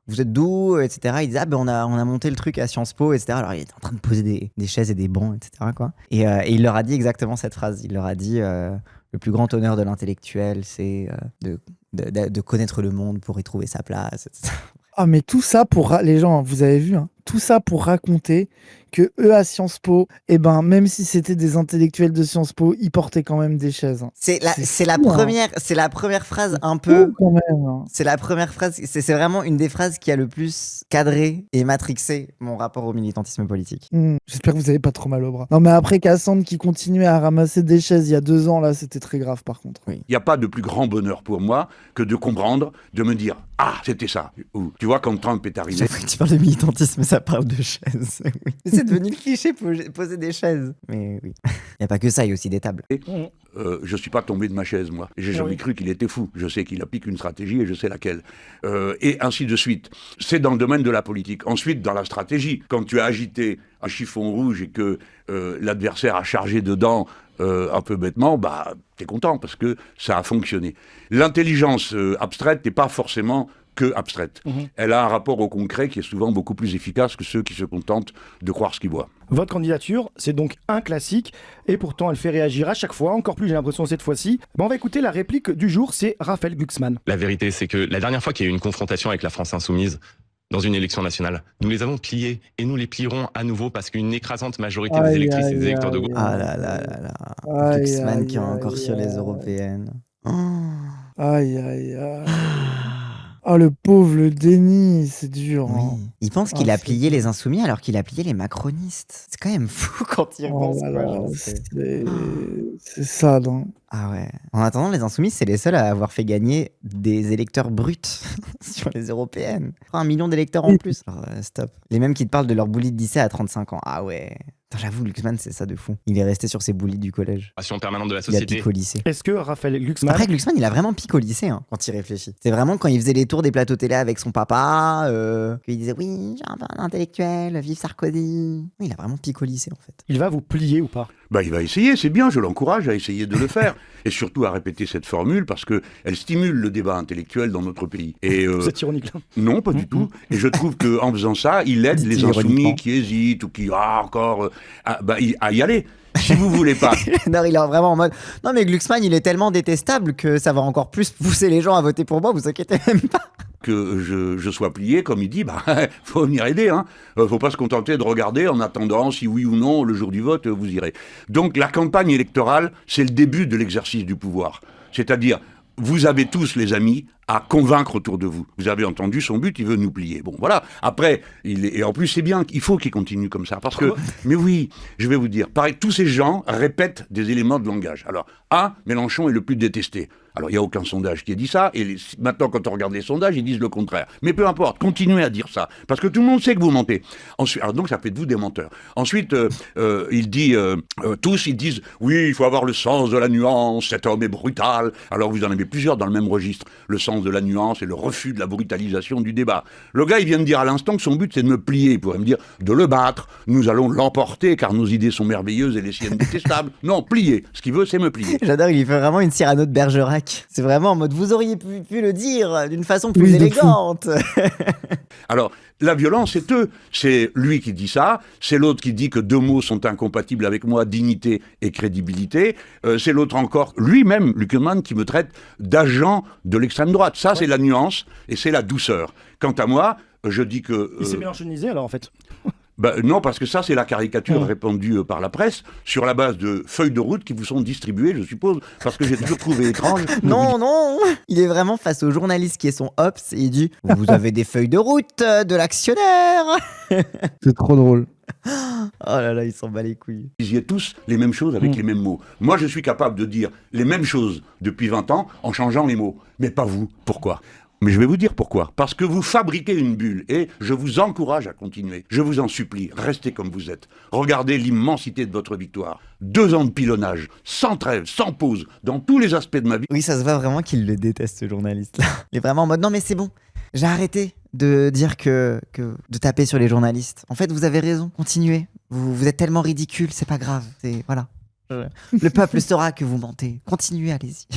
vous êtes d'où, etc. Il disait, on a monté le truc à Sciences Po, etc. Alors, il était en train de poser des chaises et des bancs, etc. Quoi. Et il leur a dit exactement cette phrase. Il leur a dit, le plus grand honneur de l'intellectuel, c'est de connaître le monde pour y trouver sa place, etc. Ah, mais tout ça pour... Les gens, vous avez vu, hein, tout ça pour raconter que eux, à Sciences Po, même si c'était des intellectuels de Sciences Po, ils portaient quand même des chaises. Hein. C'est la première phrase un peu... Quand même, hein. C'est la première phrase, c'est vraiment une des phrases qui a le plus cadré et matrixé mon rapport au militantisme politique. J'espère que vous avez pas trop mal au bras. Non, mais après Cassandre qui continuait à ramasser des chaises il y a 2 ans, là, c'était très grave par contre. Oui. Il n'y a pas de plus grand bonheur pour moi que de comprendre, de me dire « Ah, c'était ça !» Ou, tu vois, quand Trump est arrivé... Tu parles de militantisme, ça parle de chaises. Oui. C'est devenu le cliché, poser des chaises. Mais oui. Il n'y a pas que ça, il y a aussi des tables. Je ne suis pas tombé de ma chaise, moi. J'ai jamais cru qu'il était fou. Je sais qu'il applique une stratégie et je sais laquelle. Et ainsi de suite. C'est dans le domaine de la politique. Ensuite, dans la stratégie, quand tu as agité un chiffon rouge et que l'adversaire a chargé dedans un peu bêtement, t'es content parce que ça a fonctionné. L'intelligence abstraite n'est pas forcément que abstraite. Elle a un rapport au concret qui est souvent beaucoup plus efficace que ceux qui se contentent de croire ce qu'ils voient. Votre candidature, c'est donc un classique, et pourtant elle fait réagir à chaque fois, encore plus j'ai l'impression cette fois-ci. On va écouter la réplique du jour, c'est Raphaël Glucksmann. La vérité, c'est que la dernière fois qu'il y a eu une confrontation avec la France Insoumise, dans une élection nationale, nous les avons pliés, et nous les plierons à nouveau parce qu'une écrasante majorité des électrices et des électeurs de gauche... Ah là là là là. Glucksmann qui est encore sur les européennes. Aïe aïe aïe. Ah, le pauvre, le déni, c'est dur. Oui. Hein. Il pense qu'il a plié les insoumis alors qu'il a plié les macronistes. C'est quand même fou quand il repense. C'est ça, non? Ah ouais. En attendant, les insoumis, c'est les seuls à avoir fait gagner des électeurs bruts sur les européennes. 1 million d'électeurs en plus. Alors, stop. Les mêmes qui te parlent de leur bully de lycée à 35 ans. Ah ouais. J'avoue, Glucksmann, c'est ça de fou. Il est resté sur ses bullies du collège. Permanente de la Il a société. piqué au lycée. Est-ce que Raphaël Glucksmann... Après, Glucksmann, il a vraiment piqué au lycée quand il réfléchit. C'est vraiment quand il faisait les tours des plateaux télé avec son papa, qu'il disait oui, j'ai un intellectuel, vive Sarkozy. Oui, il a vraiment piqué au lycée en fait. Il va vous plier ou pas? Il va essayer, c'est bien, je l'encourage à essayer de le faire. Et surtout à répéter cette formule parce qu'elle stimule le débat intellectuel dans notre pays. Et, Vous êtes ironique là. Non, pas du tout. Et je trouve qu'en faisant ça, il aide les insoumis qui hésitent ou qui à y aller. Si vous voulez pas. Non, il est vraiment en mode non, mais Glucksmann, il est tellement détestable que ça va encore plus pousser les gens à voter pour moi, vous inquiétez même pas. que je sois plié, comme il dit, faut venir aider. Faut pas se contenter de regarder en attendant si oui ou non, le jour du vote, vous irez. Donc la campagne électorale, c'est le début de l'exercice du pouvoir. C'est-à-dire, vous avez tous, les amis, à convaincre autour de vous. Vous avez entendu son but, il veut nous plier. Bon, voilà. Après, et en plus, c'est bien, il faut qu'il continue comme ça. Parce que, mais oui, je vais vous dire, pareil, tous ces gens répètent des éléments de langage. Alors, Mélenchon est le plus détesté. Alors, il n'y a aucun sondage qui ait dit ça, et maintenant, quand on regarde les sondages, ils disent le contraire. Mais peu importe, continuez à dire ça, parce que tout le monde sait que vous mentez. Ensuite, alors donc, ça fait de vous des menteurs. Ensuite, il dit, tous, ils disent, oui, il faut avoir le sens de la nuance, cet homme est brutal. Alors, vous en avez plusieurs dans le même registre. Le sens de la nuance et le refus de la brutalisation du débat. Le gars, il vient de dire à l'instant que son but, c'est de me plier. Il pourrait me dire, de le battre, nous allons l'emporter, car nos idées sont merveilleuses et les siennes détestables. Non, plier. Ce qu'il veut, c'est me plier. J'adore, il fait vraiment une Cyrano de Bergerac. C'est vraiment en mode, vous auriez pu le dire d'une façon plus élégante. Alors, la violence, c'est eux. C'est lui qui dit ça, c'est l'autre qui dit que deux mots sont incompatibles avec moi, dignité et crédibilité. C'est l'autre encore, lui-même, Luckmann, qui me traite d'agent de l'extrême droite. Ça, c'est la nuance et c'est la douceur. Quant à moi, je dis que... Il s'est mélenchonisé alors en fait. Non, parce que ça, c'est la caricature répandue par la presse sur la base de feuilles de route qui vous sont distribuées, je suppose, parce que j'ai toujours trouvé étrange. Non, il est vraiment face au journaliste qui est son ops et il dit « Vous avez des feuilles de route de l'actionnaire !» C'est trop drôle. Oh là là, il s'en bat les couilles. Ils disiez tous les mêmes choses avec les mêmes mots. Moi, je suis capable de dire les mêmes choses depuis 20 ans en changeant les mots. Mais pas vous. Pourquoi ? Mais je vais vous dire pourquoi. Parce que vous fabriquez une bulle et je vous encourage à continuer. Je vous en supplie, restez comme vous êtes. Regardez l'immensité de votre victoire. 2 ans de pilonnage, sans trêve, sans pause, dans tous les aspects de ma vie. Oui, ça se voit vraiment qu'il le déteste, ce journaliste-là. Il est vraiment en mode « Non mais c'est bon, j'ai arrêté de dire de taper sur les journalistes. En fait, vous avez raison, continuez. Vous êtes tellement ridicule, c'est pas grave. Voilà. Le peuple saura que vous mentez. Continuez, allez-y. »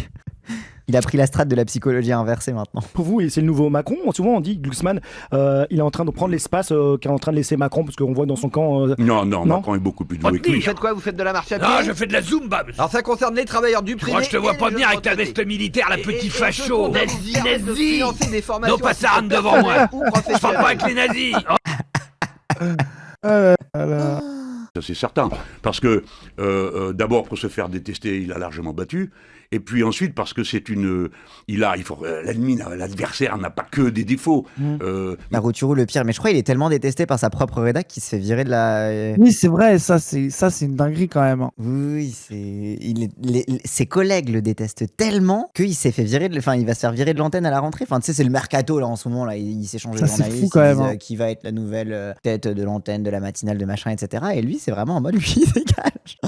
Il a pris la strate de la psychologie inversée maintenant. Pour vous, c'est le nouveau Macron. Souvent, on dit que Glucksmann, il est en train de prendre l'espace qu'est en train de laisser Macron, parce qu'on voit dans son camp... Non, Macron est beaucoup plus doué que lui. Vous faites quoi ? Vous faites de la marche à pied ? Ah, je fais de la Zumba, monsieur. Alors ça concerne les travailleurs du privé. Moi, je te vois et pas les venir jeunes avec ta retraités. veste militaire, la petite facho. Nazi. Nazi. Des formations Non, pas ça, rentre devant moi. Je parle pas avec les nazis. Ça, c'est certain. Parce que, d'abord, pour se faire détester, il a largement battu. Et puis ensuite, parce que c'est une... l'ennemi, l'adversaire n'a pas que des défauts. Naruto, le pire. Mais je crois qu'il est tellement détesté par sa propre rédac qu'il se fait virer de la... Oui, c'est vrai, ça c'est une dinguerie quand même. Oui, ses collègues le détestent tellement qu'il s'est fait virer il va se faire virer de l'antenne à la rentrée. Enfin, tu sais, c'est le mercato là en ce moment. Là, il s'est changé de journaliste. C'est fou quand même. Qui va être la nouvelle tête de l'antenne, de la matinale, de machin, etc. Et lui, c'est vraiment en mode, lui, il dégage.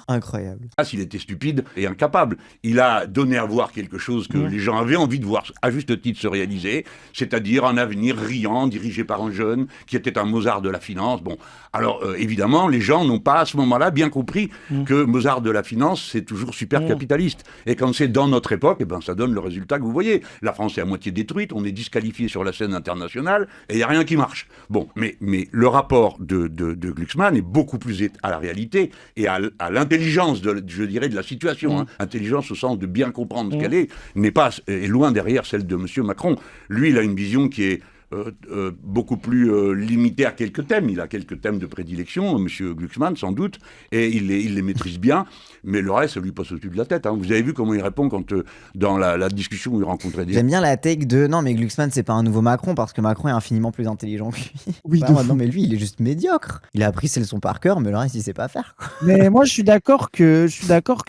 Incroyable. S'il était stupide et incapable, il a donné à voir quelque chose que les gens avaient envie de voir, à juste titre, se réaliser, c'est-à-dire un avenir riant, dirigé par un jeune, qui était un Mozart de la finance. Bon, alors évidemment, les gens n'ont pas à ce moment-là bien compris que Mozart de la finance, c'est toujours super capitaliste. Et quand c'est dans notre époque, ça donne le résultat que vous voyez. La France est à moitié détruite, on est disqualifié sur la scène internationale, et il n'y a rien qui marche. Bon, mais le rapport de Glucksmann est beaucoup plus à la réalité et à l'intelligence, je dirais, de la situation. Intelligence au sens de bien comprendre ce qu'elle est loin derrière celle de M. Macron. Lui, il a une vision qui est beaucoup plus limité à quelques thèmes. Il a quelques thèmes de prédilection, M. Glucksmann sans doute, et il les maîtrise bien, mais le reste, ça lui passe au-dessus de la tête. Vous avez vu comment il répond quand, dans la discussion où il rencontrait des... J'aime bien la take de non, mais Glucksmann, c'est pas un nouveau Macron, parce que Macron est infiniment plus intelligent que lui. Oui, non, mais lui, il est juste médiocre. Il a appris ses leçons par cœur, mais le reste, il sait pas faire. Mais moi, je suis d'accord que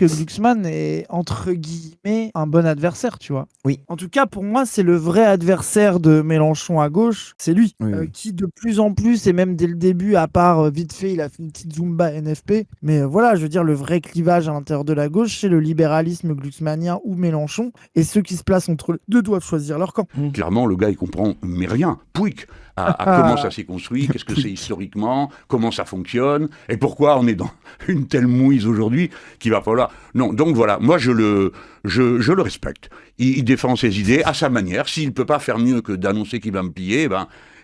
Glucksmann est, entre guillemets, un bon adversaire, tu vois. Oui. En tout cas, pour moi, c'est le vrai adversaire de Mélenchon à gauche, c'est lui, oui. qui de plus en plus, et même dès le début, à part vite fait, il a fait une petite Zumba NFP, mais voilà, je veux dire, le vrai clivage à l'intérieur de la gauche, c'est le libéralisme glucksmannien ou Mélenchon, et ceux qui se placent entre les deux doivent choisir leur camp. Clairement, le gars, il comprend mais rien, pouic, à comment ça s'est construit, qu'est-ce que c'est historiquement, comment ça fonctionne, et pourquoi on est dans une telle mouise aujourd'hui qu'il va falloir... Non, donc voilà, moi je le respecte. Il défend ses idées à sa manière. S'il ne peut pas faire mieux que d'annoncer qu'il va me plier,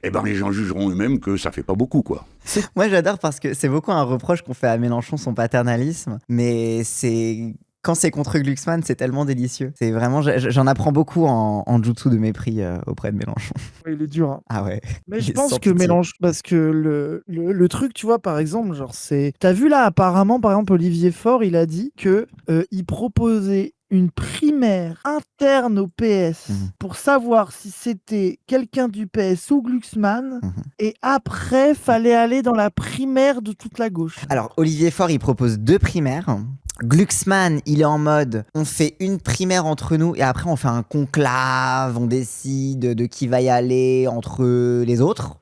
les gens jugeront eux-mêmes que ça fait pas beaucoup, quoi. Moi, j'adore parce que c'est beaucoup un reproche qu'on fait à Mélenchon, son paternalisme, mais c'est Quand c'est contre Glucksmann, c'est tellement délicieux. C'est vraiment, j'en apprends beaucoup en jutsu de mépris auprès de Mélenchon. Ouais, il est dur. Hein. Ah ouais. Mais Il je est pense sans que pitié. Mélenchon, parce que le truc, tu vois, par exemple, genre c'est, t'as vu là, apparemment, par exemple, Olivier Faure, il a dit que il proposait une primaire interne au PS pour savoir si c'était quelqu'un du PS ou Glucksmann, et après, fallait aller dans la primaire de toute la gauche. Alors, Olivier Faure, il propose 2 primaires. Glucksmann, il est en mode, on fait une primaire entre nous et après on fait un conclave, on décide de qui va y aller entre les autres.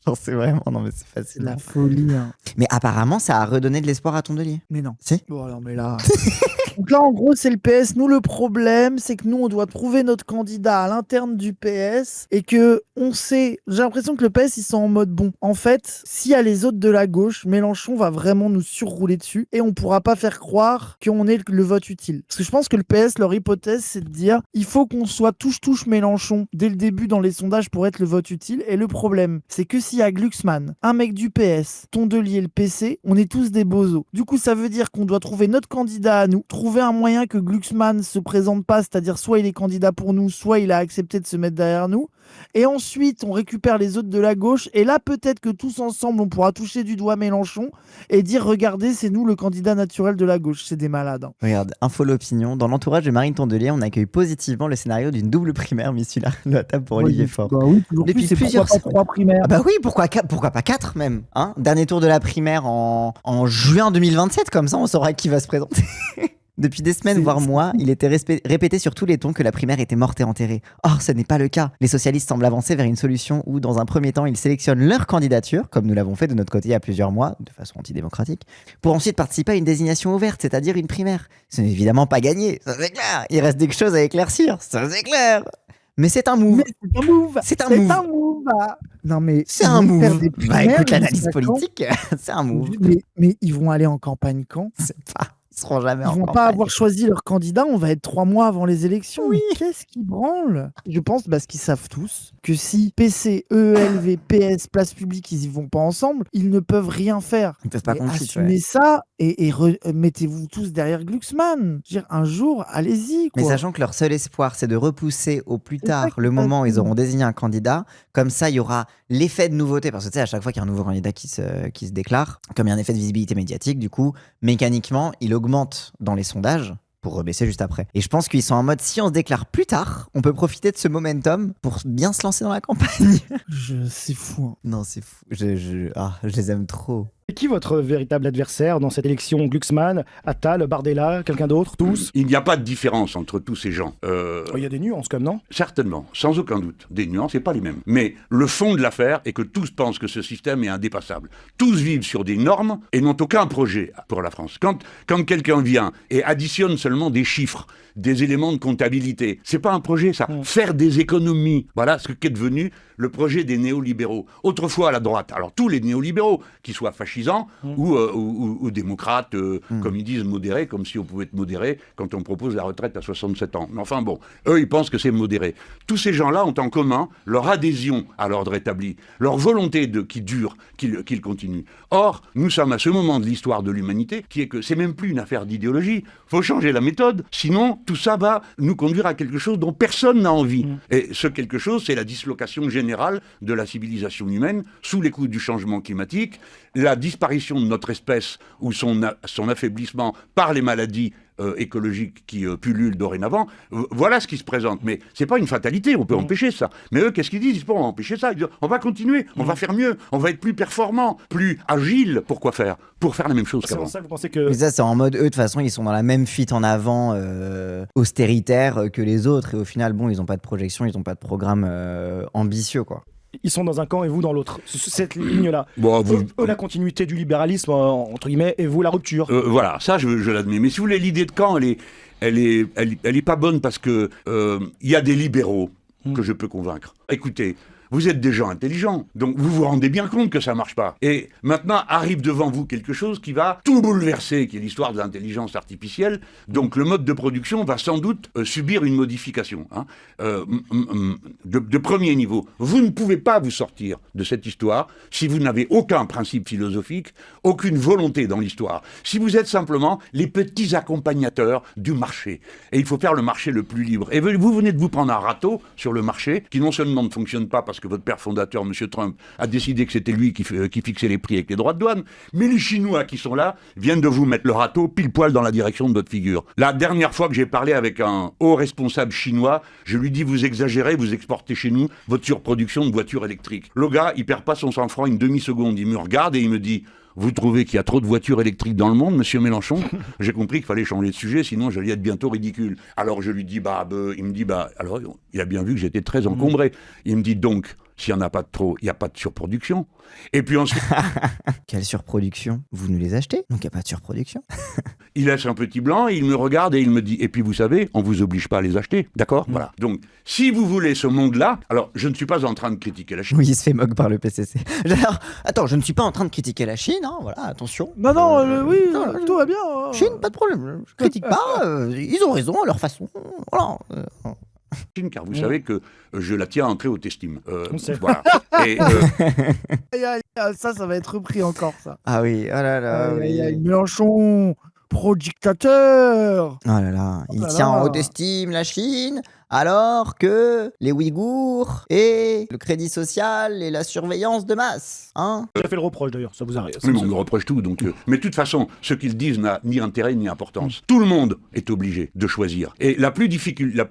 Genre, c'est vraiment, non mais c'est C'est facile. la folie. Hein. Mais apparemment, ça a redonné de l'espoir à Tondelier. Mais non. Si. Bon, alors, mais là. Donc là, en gros, c'est le PS. Nous, le problème, c'est que nous, on doit trouver notre candidat à l'interne du PS et que on sait. J'ai l'impression que le PS, ils sont en mode bon. En fait, s'il y a les autres de la gauche, Mélenchon va vraiment nous surrouler dessus et on pourra pas faire croire qu'on est le vote utile. Parce que je pense que le PS, leur hypothèse, c'est de dire il faut qu'on soit touche Mélenchon dès le début dans les sondages pour être le vote utile. Et le problème, c'est que s'il y a Glucksmann, un mec du PS, Tondelier, le PC, on est tous des bozos. Du coup, ça veut dire qu'on doit trouver notre candidat à nous, trouver un moyen que Glucksmann se présente pas, c'est-à-dire soit il est candidat pour nous, soit il a accepté de se mettre derrière nous. Et ensuite, on récupère les autres de la gauche. Et là, peut-être que tous ensemble, on pourra toucher du doigt Mélenchon et dire regardez, c'est nous le candidat naturel de la gauche. C'est des malades. Hein. Regarde, info l'opinion. Dans l'entourage de Marine Tondelier, on accueille positivement le scénario d'une double primaire mise sur la table pour Olivier Faure. Bah oui, toujours Depuis plus, c'est plusieurs pourquoi pas 3 primaires. Ah bah oui, pourquoi pas 4 même, hein. Dernier tour de la primaire en juin 2027, comme ça on saura qui va se présenter. Depuis des semaines, voire mois, il était répété sur tous les tons que la primaire était morte et enterrée. Or, ce n'est pas le cas. Les socialistes semblent avancer vers une solution où, dans un premier temps, ils sélectionnent leur candidature, comme nous l'avons fait de notre côté il y a plusieurs mois, de façon antidémocratique, pour ensuite participer à une désignation ouverte, c'est-à-dire une primaire. Ce n'est évidemment pas gagné, ça c'est clair. Il reste des choses à éclaircir, ça c'est clair. Mais c'est un move. C'est un move. C'est un C'est move. un move. Ah. Non mais C'est ils un vont faire move. des Bah primaires écoute l'analyse jusqu'à quand politique, c'est un move. Mais ils vont aller en campagne quand? C'est pas. Ils seront jamais Ils en vont campagne. pas avoir choisi leur candidat, on va être 3 mois avant les élections. Oui. Mais qu'est-ce qui branle? Je pense, parce qu'ils savent tous, que si PC, EELV, PS, place publique, ils y vont pas ensemble, ils ne peuvent rien faire. Ils peuvent pas Mais compter, assumez ça et mettez-vous tous derrière Glucksmann. Je veux dire, un jour, allez-y. Mais Quoi. sachant que leur seul espoir, c'est de repousser au plus tard le moment où ils auront désigné un candidat. Comme ça, il y aura l'effet de nouveauté. Parce que tu sais, à chaque fois qu'il y a un nouveau candidat qui se déclare, comme il y a un effet de visibilité médiatique, du coup, mécaniquement, il augmente dans les sondages pour rebaisser juste après. Et je pense qu'ils sont en mode, si on se déclare plus tard, on peut profiter de ce momentum pour bien se lancer dans la campagne. C'est fou. Hein. Non, c'est fou. Je les aime trop. C'est qui votre véritable adversaire dans cette élection? Glucksmann, Attal, Bardella, quelqu'un d'autre? Tous? Il n'y a pas de différence entre tous ces gens. Il y a des nuances comme, non? Certainement, sans aucun doute. Des nuances, c'est pas les mêmes. Mais le fond de l'affaire est que tous pensent que ce système est indépassable. Tous vivent sur des normes et n'ont aucun projet pour la France. Quand quelqu'un vient et additionne seulement des chiffres, des éléments de comptabilité, c'est pas un projet, ça. Faire des économies. Voilà ce qu'est devenu le projet des néolibéraux. Autrefois à la droite. Alors tous les néolibéraux, qu'ils soient fascisants ou démocrates, comme ils disent, modérés, comme si on pouvait être modéré quand on propose la retraite à 67 ans. Mais enfin bon, eux, ils pensent que c'est modéré. Tous ces gens-là ont en commun leur adhésion à l'ordre établi, leur volonté qui dure, qu'il continue. Or, nous sommes à ce moment de l'histoire de l'humanité qui est que c'est même plus une affaire d'idéologie. Il faut changer la méthode, sinon tout ça va nous conduire à quelque chose dont personne n'a envie. Et ce quelque chose, c'est la dislocation générale de la civilisation humaine sous les coups du changement climatique, la disparition de notre espèce ou son affaiblissement par les maladies écologiques qui pullulent dorénavant. Voilà ce qui se présente. Mais c'est pas une fatalité, on peut empêcher ça. Mais eux, qu'est-ce qu'ils disent? Ils disent pas on va empêcher ça. Ils disent on va continuer, on va faire mieux, on va être plus performant, plus agile. Pourquoi faire? Pour faire la même chose C'est qu'avant. pour ça que vous pensez que... Mais ça, c'est en mode, eux, de toute façon, ils sont dans la même fuite en avant austéritaire que les autres. Et au final, bon, ils n'ont pas de projection, ils n'ont pas de programme ambitieux, quoi. Ils sont dans un camp et vous dans l'autre. Cette ligne-là. Bon, Eux, la continuité du libéralisme, entre guillemets, et vous, la rupture. Voilà, ça, je l'admets. Mais si vous voulez, l'idée de camp, elle est pas bonne parce que il y a des libéraux que je peux convaincre. Écoutez, vous êtes des gens intelligents, donc vous vous rendez bien compte que ça marche pas. Et maintenant arrive devant vous quelque chose qui va tout bouleverser, qui est l'histoire de l'intelligence artificielle. Donc le mode de production va sans doute subir une modification. Hein. De premier niveau, vous ne pouvez pas vous sortir de cette histoire si vous n'avez aucun principe philosophique, aucune volonté dans l'histoire. Si vous êtes simplement les petits accompagnateurs du marché. Et il faut faire le marché le plus libre. Et vous venez de vous prendre un râteau sur le marché qui non seulement ne fonctionne pas parce que votre père fondateur, M. Trump, a décidé que c'était lui qui fixait les prix avec les droits de douane, mais les Chinois qui sont là viennent de vous mettre le râteau pile poil dans la direction de votre figure. La dernière fois que j'ai parlé avec un haut responsable chinois, je lui dis vous exagérez, vous exportez chez nous votre surproduction de voitures électriques. Le gars, il perd pas son sang-froid une demi-seconde, il me regarde et il me dit vous trouvez qu'il y a trop de voitures électriques dans le monde, monsieur Mélenchon? J'ai compris qu'il fallait changer de sujet, sinon j'allais être bientôt ridicule. Alors je lui dis, il me dit, alors il a bien vu que j'étais très encombré. Il me dit donc, s'il n'y en a pas de trop, il n'y a pas de surproduction. Et puis ensuite... Quelle surproduction? Vous nous les achetez, donc il n'y a pas de surproduction. Il laisse un petit blanc, il me regarde et il me dit, et puis vous savez, on ne vous oblige pas à les acheter, d'accord? Voilà. Donc, si vous voulez ce monde-là, alors je ne suis pas en train de critiquer la Chine. Oui, il se fait moque par le PCC. Alors, attends, je ne suis pas en train de critiquer la Chine, hein, voilà, attention. Non, oui, tout va bien. Chine, pas de problème, je critique pas, ils ont raison à leur façon, voilà. Car vous savez que je la tiens en très haute estime. Voilà. Et, Ça va être repris encore, ça. Ah oui, oh là là. Oui. Mélenchon, pro-dictateur. Oh là là, il tient en haute estime la Chine, alors que les Ouïghours et le crédit social et la surveillance de masse, hein. J'ai fait le reproche d'ailleurs, ça vous arrive. Oui, mais on me reproche tout, donc. Mais de toute façon, ce qu'ils disent n'a ni intérêt ni importance. Tout le monde est obligé de choisir. Et la plus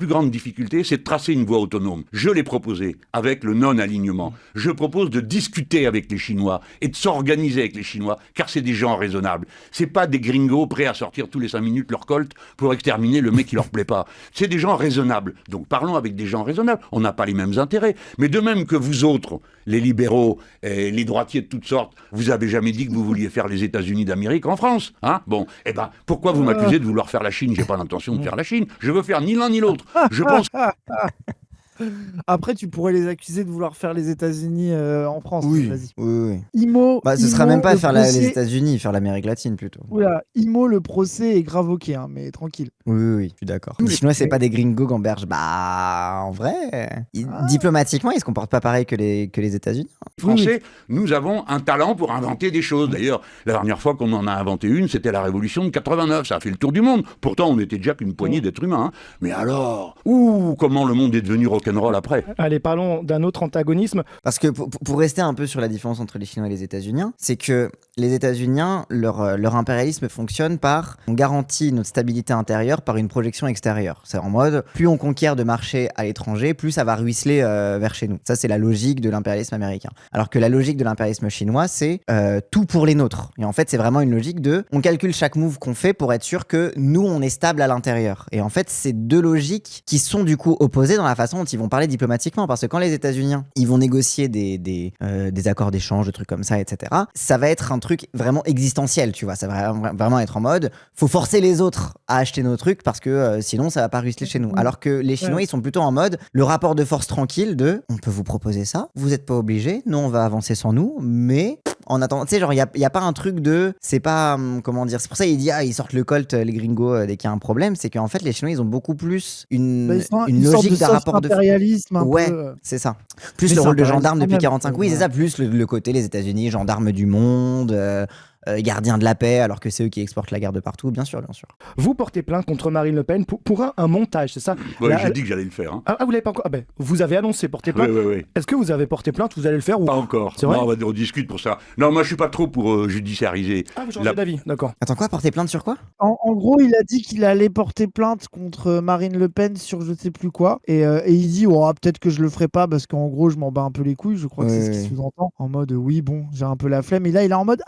grande difficulté, c'est de tracer une voie autonome. Je l'ai proposé avec le non-alignement. Je propose de discuter avec les Chinois et de s'organiser avec les Chinois, car c'est des gens raisonnables. C'est pas des gringos prêts à sortir tous les 5 minutes leur colt pour exterminer le mec qui leur plaît pas. C'est des gens raisonnables. Donc parlons avec des gens raisonnables. On n'a pas les mêmes intérêts. Mais de même que vous autres, les libéraux et les droitiers de toutes sortes, vous avez jamais dit que vous vouliez faire les États-Unis d'Amérique en France, hein? Bon, pourquoi vous m'accusez de vouloir faire la Chine? J'ai pas l'intention de faire la Chine. Je veux faire ni l'un ni l'autre. Je pense. Après, tu pourrais les accuser de vouloir faire les États-Unis en France. Oui, Vas-y. oui. Ce sera même pas faire procès... les États-Unis, faire l'Amérique latine plutôt. Oula, le procès est grave ok, hein, mais tranquille. Oui, je suis d'accord. Les Chinois, c'est pas des gringos gamberges. En vrai, diplomatiquement, ils se comportent pas pareil que les États-Unis. Français, nous avons un talent pour inventer des choses. D'ailleurs, la dernière fois qu'on en a inventé une, c'était la Révolution de 89. Ça a fait le tour du monde. Pourtant, on n'était déjà qu'une poignée d'êtres humains. Hein. Mais alors, comment le monde est devenu rock'n'roll après? Allez, parlons d'un autre antagonisme. Parce que pour rester un peu sur la différence entre les Chinois et les États-Unis, c'est que les États-Unis, leur impérialisme fonctionne par on garantit notre stabilité intérieure par une projection extérieure. C'est en mode plus on conquiert de marchés à l'étranger, plus ça va ruisseler vers chez nous. Ça, c'est la logique de l'impérialisme américain. Alors que la logique de l'impérialisme chinois, c'est tout pour les nôtres. Et en fait, c'est vraiment une logique de on calcule chaque move qu'on fait pour être sûr que nous, on est stable à l'intérieur. Et en fait, c'est deux logiques qui sont du coup opposées dans la façon dont ils vont parler diplomatiquement. Parce que quand les États-Unis, ils vont négocier des accords d'échange, des trucs comme ça, etc., ça va être un truc vraiment existentiel, tu vois. Ça va vraiment être en mode faut forcer les autres à acheter nos trucs parce que sinon, ça va pas ruisseler chez nous. Alors que les Chinois, ils sont plutôt en mode le rapport de force tranquille de on peut vous proposer ça, vous êtes pas obligés, nous on va avancer sans nous, mais en attendant, tu sais, genre il y a pas un truc de c'est pas comment dire, c'est pour ça il dit ils sortent le Colt les gringos dès qu'il y a un problème, c'est qu'en fait les Chinois ils ont beaucoup plus une logique d'un rapport de impérialisme ouais, c'est ça. Plus le rôle de gendarme depuis 45, oui, c'est ça, plus le côté les États-Unis, gendarmes du monde, gardiens de la paix, alors que c'est eux qui exportent la guerre de partout, bien sûr. Vous portez plainte contre Marine Le Pen pour un montage, c'est ça? Oui, j'ai dit que j'allais le faire. Hein. Ah, vous l'avez pas encore? Vous avez annoncé porter plainte. Oui. Est-ce que vous avez porté plainte? Vous allez le faire ou pas encore? C'est vrai? Non, on discute pour ça. Non, moi je suis pas trop pour judiciariser. Ah, vous changez d'avis, d'accord. Attends, quoi? Porter plainte sur quoi? En gros, il a dit qu'il allait porter plainte contre Marine Le Pen sur je sais plus quoi. Et il dit peut-être que je le ferai pas parce qu'en gros, je m'en bats un peu les couilles. Je crois que c'est ce qu'il sous-entend. En mode oui, bon, j'ai un peu la flemme. Et là, il est en mode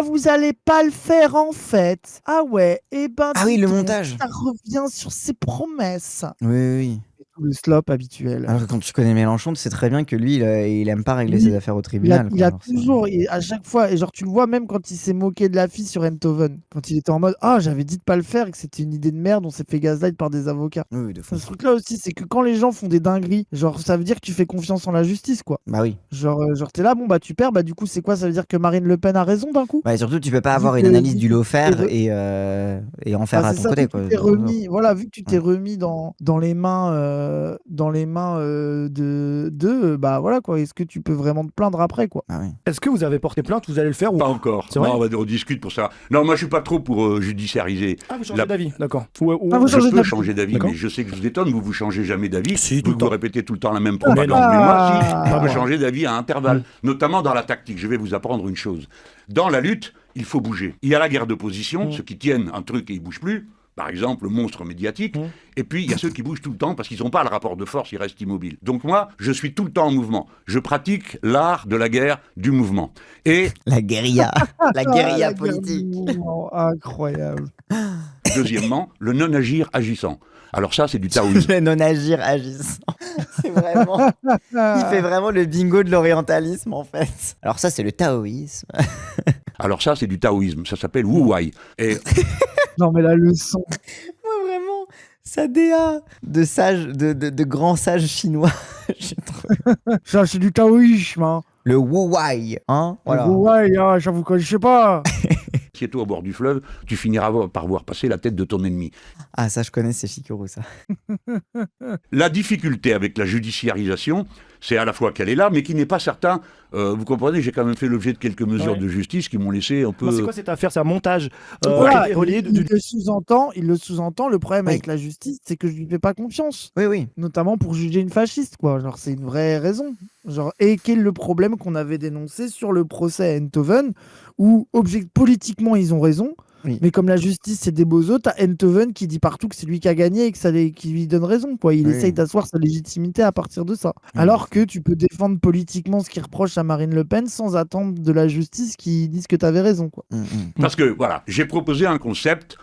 vous allez pas le faire en fait. Ah ouais, oui, le montage. Ça revient sur ses promesses. Oui. tout le slop habituel. Alors que quand tu connais Mélenchon, tu sais très bien que lui, il aime pas régler ses affaires au tribunal. Il a toujours, et à chaque fois, et genre tu le vois même quand il s'est moqué de la fille sur Eindhoven, quand il était en mode j'avais dit de pas le faire et que c'était une idée de merde, on s'est fait gaslight par des avocats. Oui, de fond. Ce truc là aussi, c'est que quand les gens font des dingueries, genre ça veut dire que tu fais confiance en la justice, quoi. Bah oui. Genre t'es là, bon bah tu perds, bah du coup c'est quoi? Ça veut dire que Marine Le Pen a raison d'un coup? Bah, et surtout, tu peux pas avoir Vu une que- analyse vu du que Lofer tu t'es et en faire à c'est ton ça, côté, vu que quoi. tu t'es remis, voilà, vu que tu t'es remis dans les mains de bah voilà quoi, est-ce que tu peux vraiment te plaindre après, quoi? Ah oui. Est-ce que vous avez porté plainte, vous allez le faire ou Pas encore. C'est vrai Non, on discute pour ça. Non, moi je suis pas trop pour judiciariser. Ah, vous changez La- d'avis, d'accord. vous Je changez peux d'avis. changer d'avis, D'accord. mais je sais que je vous étonne, vous changez jamais d'avis. Si, tout vous le temps. répétez tout le temps la même propagande. non. Mais moi, si, Ah. je peux changer d'avis à intervalles, notamment dans la tactique. Je vais vous apprendre une chose. Dans la lutte, il faut bouger. Il y a la guerre de position, ceux qui tiennent un truc et ils bougent plus. Par exemple, le monstre médiatique. Et puis, il y a ceux qui bougent tout le temps parce qu'ils n'ont pas le rapport de force, ils restent immobiles. Donc moi, je suis tout le temps en mouvement. Je pratique l'art de la guerre du mouvement. Et La guérilla. La guérilla la politique. guerre du mouvement, incroyable. deuxièmement, le non-agir agissant. Alors ça, c'est du taoïsme. Le non-agir agissant. C'est vraiment. Il fait vraiment le bingo de l'orientalisme, en fait. Alors, ça, c'est le taoïsme. Alors ça, c'est du taoïsme. Ça s'appelle Wu Wai. Et Non mais la leçon. Moi, vraiment, sa DA de sage, de grand sage chinois. J'ai trouvé. Ça c'est du taoïsme, hein. Le Wu Wai, hein. Voilà. Ouais, j'avoue que je sais pas. assieds-toi au bord du fleuve, tu finiras par voir passer la tête de ton ennemi. Ah, ça, je connais, c'est Shikoro, ça. La difficulté avec la judiciarisation, c'est à la fois qu'elle est là, mais qui n'est pas certain. Vous comprenez, j'ai quand même fait l'objet de quelques mesures de justice qui m'ont laissé un peu... Non, c'est quoi cette affaire? C'est un montage Voilà, relié il le sous-entend. Le problème avec la justice, c'est que je lui fais pas confiance. Oui, oui. Notamment pour juger une fasciste, quoi. Genre, c'est une vraie raison. Genre, et quel est le problème qu'on avait dénoncé sur le procès à Eindhoven, où politiquement ils ont raison, Oui. mais comme la justice c'est des bozos, t'as Eindhoven qui dit partout que c'est lui qui a gagné et que qui lui donne raison, quoi. Il Oui. essaye d'asseoir sa légitimité à partir de ça. Oui. Alors que tu peux défendre politiquement ce qu'il reproche à Marine Le Pen sans attendre de la justice qui dise que t'avais raison, quoi. Parce que, voilà, j'ai proposé un concept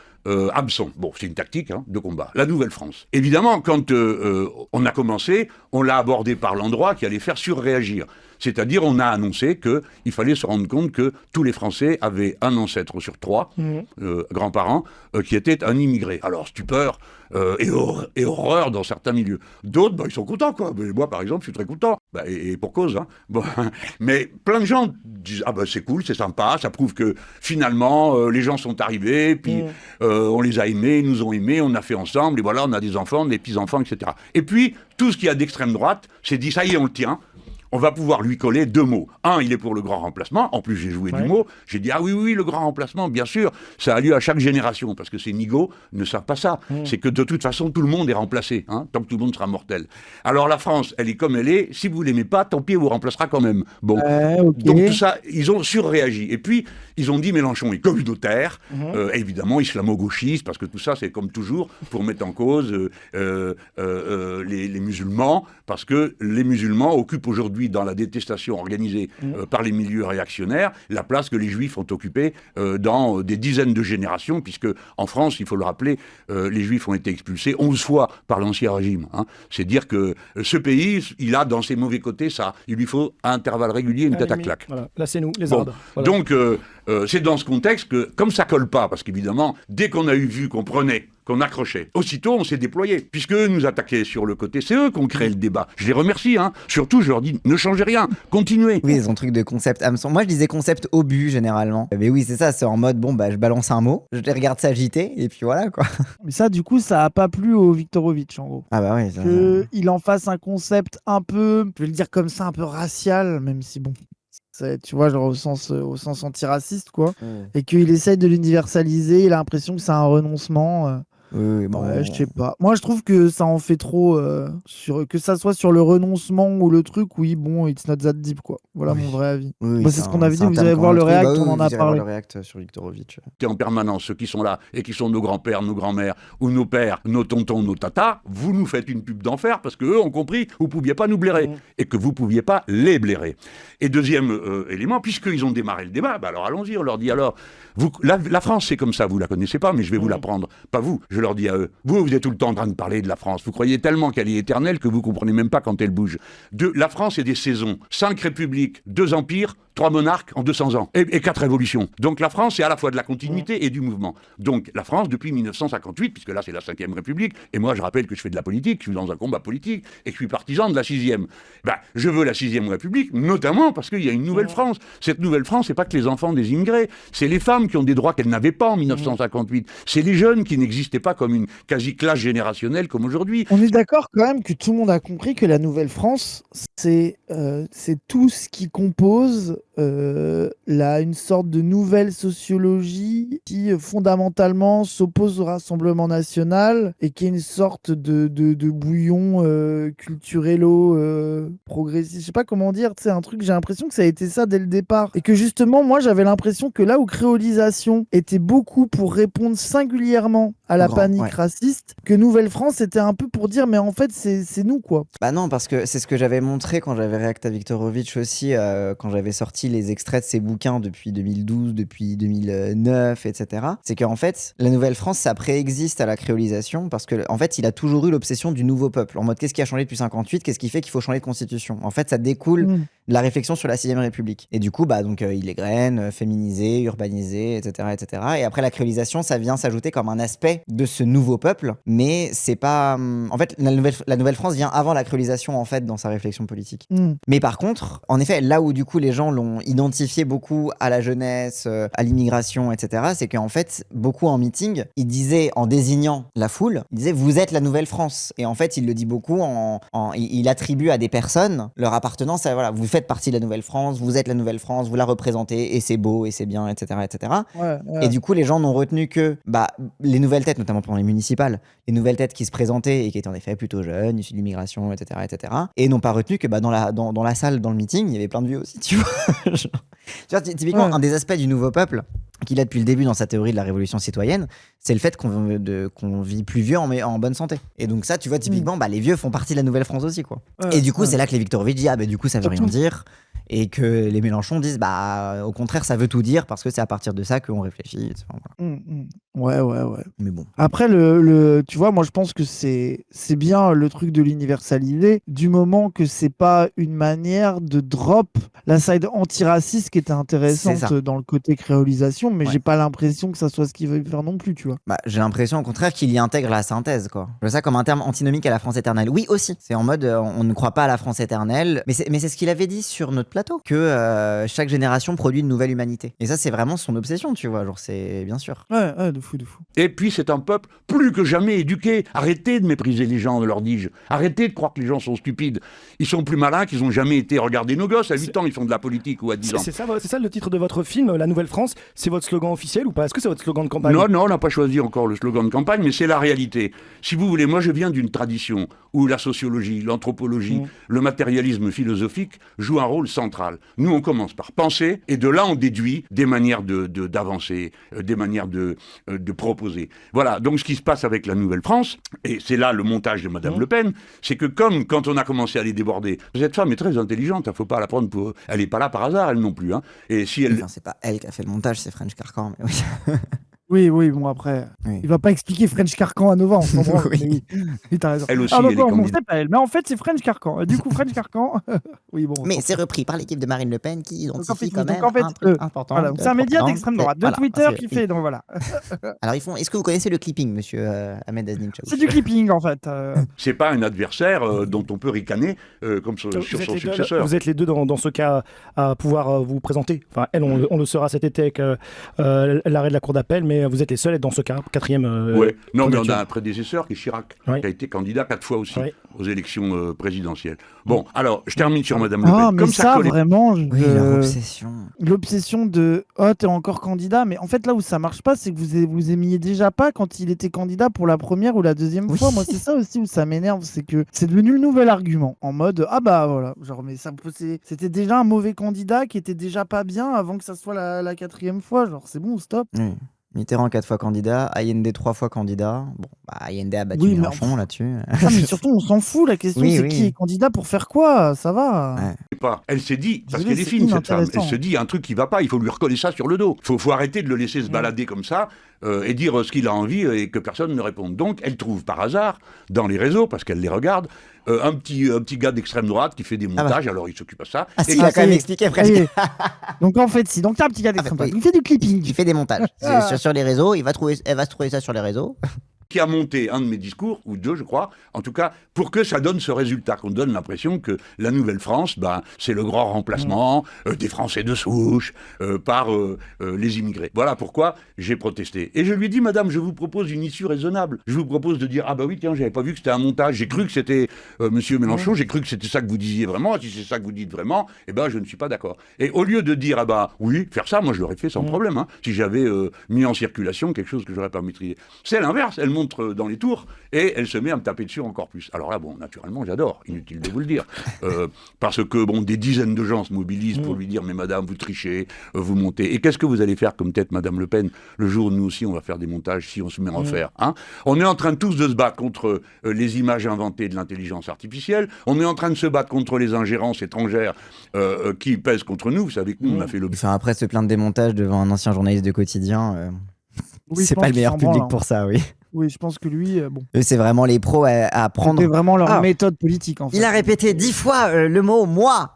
hameçon. Bon, c'est une tactique de combat. La Nouvelle-France. Évidemment, quand on a commencé, on l'a abordé par l'endroit qui allait faire surréagir. C'est-à-dire, on a annoncé qu'il fallait se rendre compte que tous les Français avaient un ancêtre sur 3, grands-parents, qui était un immigré. Alors, stupeur et horreur dans certains milieux. D'autres, ils sont contents, quoi. Mais moi, par exemple, je suis très content. Et pour cause. Bon. Mais plein de gens disent, c'est cool, c'est sympa, ça prouve que finalement, les gens sont arrivés, puis on les a aimés, ils nous ont aimés, on a fait ensemble, et voilà, on a des enfants, des petits-enfants, etc. Et puis, tout ce qu'il y a d'extrême droite s'est dit, ça y est, on le tient. On va pouvoir lui coller 2 mots. Un, il est pour le grand remplacement. En plus, j'ai joué du mot. J'ai dit, oui, le grand remplacement, bien sûr. Ça a lieu à chaque génération, parce que ces nigauds ne savent pas ça. C'est que de toute façon, tout le monde est remplacé, tant que tout le monde sera mortel. Alors la France, elle est comme elle est. Si vous l'aimez pas, tant pis, elle vous remplacera quand même. Bon. Ok. Donc tout ça, ils ont surréagi. Et puis, ils ont dit Mélenchon est communautaire, évidemment islamo-gauchiste, parce que tout ça, c'est comme toujours, pour mettre en cause les musulmans, parce que les musulmans occupent aujourd'hui dans la détestation organisée par les milieux réactionnaires, la place que les juifs ont occupée dans des dizaines de générations, puisque en France, il faut le rappeler, les juifs ont été expulsés 11 fois par l'Ancien Régime. C'est dire que ce pays, il a dans ses mauvais côtés ça. Il lui faut à intervalles réguliers une tête à claque. Voilà. Là, c'est nous, les Bon. ordres. Voilà. Donc, c'est dans ce contexte que, comme ça colle pas, parce qu'évidemment, dès qu'on a vu qu'on prenait, qu'on accrochait, aussitôt on s'est déployé. Puisque eux nous attaquaient sur le côté, c'est eux qui ont créé le débat. Je les remercie, Surtout, je leur dis, ne changez rien, continuez. Oui, ils ont truc de concept hameçon. Moi, je disais concept obus, généralement. Mais oui, c'est ça, c'est en mode, je balance un mot, je les regarde s'agiter, et puis voilà, quoi. Mais ça, du coup, ça a pas plu au Viktorovitch, en gros. Ah bah oui, ça... Il en fasse un concept un peu, je vais le dire comme ça, un peu racial, même si bon, tu vois, genre au sens antiraciste, quoi. Et qu'il essaye de l'universaliser, il a l'impression que c'est un renoncement. Oui, bon. Ouais, je sais pas. Moi, je trouve que ça en fait trop, que ça soit sur le renoncement ou le truc, oui, bon, it's not that deep, quoi. Voilà mon vrai avis. Oui, C'est ce qu'on avait dit, vous irez voir le React, on en a parlé. Le React sur Viktorovitch. En permanence, ceux qui sont là et qui sont nos grands-pères, nos grands-mères, ou nos pères, nos tontons, nos tatas, vous nous faites une pub d'enfer parce qu'eux ont compris, vous pouviez pas nous blairer et que vous pouviez pas les blairer. Et deuxième élément, puisqu'ils ont démarré le débat, alors allons-y, on leur dit alors, la France c'est comme ça, vous la connaissez pas, mais je vais vous l'apprendre, pas vous, je je leur dis à eux, vous êtes tout le temps en train de parler de la France. Vous croyez tellement qu'elle est éternelle que vous comprenez même pas quand elle bouge. La France, c'est des saisons. 5 républiques, 2 empires, 3 monarques en 200 ans et 4 révolutions. Donc la France, c'est à la fois de la continuité et du mouvement. Donc la France, depuis 1958, puisque là c'est la 5e République, et moi je rappelle que je fais de la politique, je suis dans un combat politique, et que je suis partisan de la 6e. Je veux la 6e République, notamment parce qu'il y a une nouvelle France. Cette nouvelle France, c'est pas que les enfants des immigrés, c'est les femmes qui ont des droits qu'elles n'avaient pas en 1958. C'est les jeunes qui n'existaient pas comme une quasi-classe générationnelle comme aujourd'hui. On est d'accord quand même que tout le monde a compris que la nouvelle France, c'est tout ce qui compose une sorte de nouvelle sociologie qui fondamentalement s'oppose au Rassemblement national et qui est une sorte de bouillon culturello progressiste. Je sais pas comment dire, c'est un truc, j'ai l'impression que ça a été ça dès le départ. Et que justement, moi j'avais l'impression que là où créolisation était beaucoup pour répondre singulièrement à la panique raciste, que Nouvelle France était un peu pour dire mais en fait c'est nous quoi. Bah non, parce que c'est ce que j'avais montré quand j'avais réacté à Viktorovitch aussi, quand j'avais sorti les extraits de ses bouquins depuis 2012, depuis 2009, etc. C'est qu'en fait, la Nouvelle-France, ça préexiste à la créolisation parce que en fait, il a toujours eu l'obsession du nouveau peuple. En mode, qu'est-ce qui a changé depuis 58 ? Qu'est-ce qui fait qu'il faut changer de constitution ? En fait, ça découle de la réflexion sur la 6ème République. Et du coup, il égrène, féminisé, urbanisé, etc., etc. Et après, la créolisation, ça vient s'ajouter comme un aspect de ce nouveau peuple, mais c'est pas... En fait, la Nouvelle-France vient avant la créolisation, en fait, dans sa réflexion politique. Mais par contre, en effet, là où du coup les gens l'ont identifié beaucoup à la jeunesse, à l'immigration, etc., c'est qu'en fait, beaucoup en meeting, il disait, en désignant la foule, il disait « vous êtes la Nouvelle-France ». Et en fait, il le dit beaucoup, il attribue à des personnes leur appartenance à, voilà, vous faites partie de la Nouvelle-France, vous êtes la Nouvelle-France, vous la représentez, et c'est beau, et c'est bien, etc., etc. Et du coup, les gens n'ont retenu que les nouvelles têtes, notamment pendant les municipales, les nouvelles têtes qui se présentaient et qui étaient en effet plutôt jeunes, issues de l'immigration, etc., etc., et n'ont pas retenu que dans la salle, dans le meeting, il y avait plein de vieux aussi, tu vois. Tu vois, typiquement, un des aspects du nouveau peuple qu'il a depuis le début dans sa théorie de la révolution citoyenne, c'est le fait qu'on vit plus vieux en bonne santé. Et donc ça, tu vois, typiquement, les vieux font partie de la Nouvelle-France aussi, quoi. Et du coup, c'est là que les Viktorovitch disent, du coup, ça veut rien dire. Et que les Mélenchon disent, au contraire, ça veut tout dire parce que c'est à partir de ça qu'on réfléchit. Etc. Voilà. Ouais. Mais bon. Après, tu vois, moi, je pense que c'est bien le truc de l'universalité du moment que c'est pas une manière de drop la side antiraciste qui était intéressante dans le côté créolisation, mais j'ai pas l'impression que ça soit ce qu'il veut faire non plus, tu vois. J'ai l'impression au contraire qu'il y intègre la synthèse, quoi. Je vois ça comme un terme antinomique à la France éternelle. Oui, aussi. C'est en mode, on ne croit pas à la France éternelle, mais c'est ce qu'il avait dit sur notre plateau, que chaque génération produit une nouvelle humanité. Et ça, c'est vraiment son obsession, tu vois. Genre, c'est bien sûr. Ouais, de fou. Et puis, c'est un peuple plus que jamais éduqué. Arrêtez de mépriser les gens, leur dis-je. Arrêtez de croire que les gens sont stupides. Ils sont plus malins qu'ils n'ont jamais été. Regardez nos gosses, à 8 ans, ils font de la politique, ou à 10 ans. C'est ça le titre de votre film, La Nouvelle France. C'est votre slogan officiel ou pas ? Est-ce que c'est votre slogan de campagne ? Non, on n'a pas choisi encore le slogan de campagne, mais c'est la réalité. Si vous voulez, moi je viens d'une tradition où la sociologie, l'anthropologie, le matérialisme philosophique jouent un rôle central. Nous, on commence par penser, et de là, on déduit des manières d'avancer, des manières de proposer. Voilà, donc ce qui se passe avec la Nouvelle-France, et c'est là le montage de Madame Le Pen, c'est que comme quand on a commencé à les déborder, cette femme est très intelligente, il ne faut pas la prendre pour... Elle n'est pas là par hasard, elle non plus. Hein. Et si elle... Enfin, c'est pas elle qui a fait le montage, c'est French Carcan, mais oui. Oui, bon après, il va pas expliquer French Carcan à Nova, on s'en branle. Oui, t'as raison. Elle aussi, elle est candidate. C'est pas elle, mais en fait c'est French Carcan. Du coup, French Carcan, oui bon. Mais c'est repris par l'équipe de Marine Le Pen qui identifie quand même en fait, un truc important. Voilà, c'est un média d'extrême droite, de Twitter qui fait, donc voilà. Alors ils font, est-ce que vous connaissez le clipping, monsieur Ahmed Aznim Chaouch ? C'est du clipping en fait. C'est pas un adversaire dont on peut ricaner comme sur son successeur. Vous êtes les deux dans ce cas à pouvoir vous présenter. Enfin, elle, on le saura cet été avec l'arrêt de la cour d'appel, mais vous êtes les seuls à être dans ce cas, quatrième. Non, mais on a un prédécesseur qui est Chirac, qui a été candidat 4 fois aussi aux élections présidentielles. Bon, alors, je termine sur Madame Le Pen. Mais comme ça vraiment, l'obsession de t'es encore candidat, mais en fait là où ça marche pas, c'est que vous aimiez déjà pas quand il était candidat pour la première ou la deuxième fois. Moi, c'est ça aussi où ça m'énerve, c'est que c'est devenu le nouvel argument, en mode voilà, genre mais c'était déjà un mauvais candidat qui était déjà pas bien avant que ça soit la quatrième fois, genre c'est bon, stop. Mitterrand 4 fois candidat, Allende 3 fois candidat. Bon, Allende a battu Mélenchon là-dessus. Mais surtout, on s'en fout. La question, c'est qui est candidat pour faire quoi ? Ça va. pas. Elle s'est dit, parce Désolé, qu'elle est c'est fine cette femme, elle inintéressant. se dit un truc qui va pas, il faut lui recoller ça sur le dos. Faut arrêter de le laisser se balader comme ça et dire ce qu'il a envie et que personne ne réponde. Donc elle trouve par hasard, dans les réseaux, parce qu'elle les regarde, un petit gars d'extrême droite qui fait des montages, alors il s'occupe de ça. Ah si, Et il a quand même ça y est. expliqué presque. Ça y est. Donc en fait, si. Donc t'as un petit gars d'extrême droite, oui. il fait du clipping. Il fait des montages sur les réseaux, elle va se trouver ça sur les réseaux. qui a monté un de mes discours, ou deux je crois, en tout cas, pour que ça donne ce résultat, qu'on donne l'impression que la Nouvelle-France, c'est le grand remplacement des Français de souche par les immigrés. Voilà pourquoi j'ai protesté. Et je lui ai dit, madame, je vous propose une issue raisonnable. Je vous propose de dire, ah bah oui, tiens, j'avais pas vu que c'était un montage, j'ai cru que c'était monsieur Mélenchon, j'ai cru que c'était ça que vous disiez vraiment, si c'est ça que vous dites vraiment, eh ben je ne suis pas d'accord. Et au lieu de dire, ah bah oui, faire ça, moi je l'aurais fait sans problème, hein, si j'avais mis en circulation quelque chose que j'aurais pas maîtrisé. C'est l'inverse, elle montre dans les tours et elle se met à me taper dessus encore plus. Alors là, bon, naturellement, j'adore, inutile de vous le dire, parce que bon, des dizaines de gens se mobilisent pour lui dire, mais madame, vous trichez, vous montez. Et qu'est-ce que vous allez faire comme tête, madame Le Pen, le jour où nous aussi on va faire des montages, si on se met à en faire, hein? On est en train tous de se battre contre les images inventées de l'intelligence artificielle, on est en train de se battre contre les ingérences étrangères qui pèsent contre nous. Vous savez que nous, on a fait le... Enfin, après se plaindre des montages devant un ancien journaliste de quotidien, Oui, je c'est pense pas le qu'il meilleur s'en public branle, hein. pour ça, oui. Oui, je pense que lui, bon, Eux, c'est vraiment les pros à prendre. c'était vraiment leur Ah. méthode politique en fait. Il a répété 10 fois le mot moi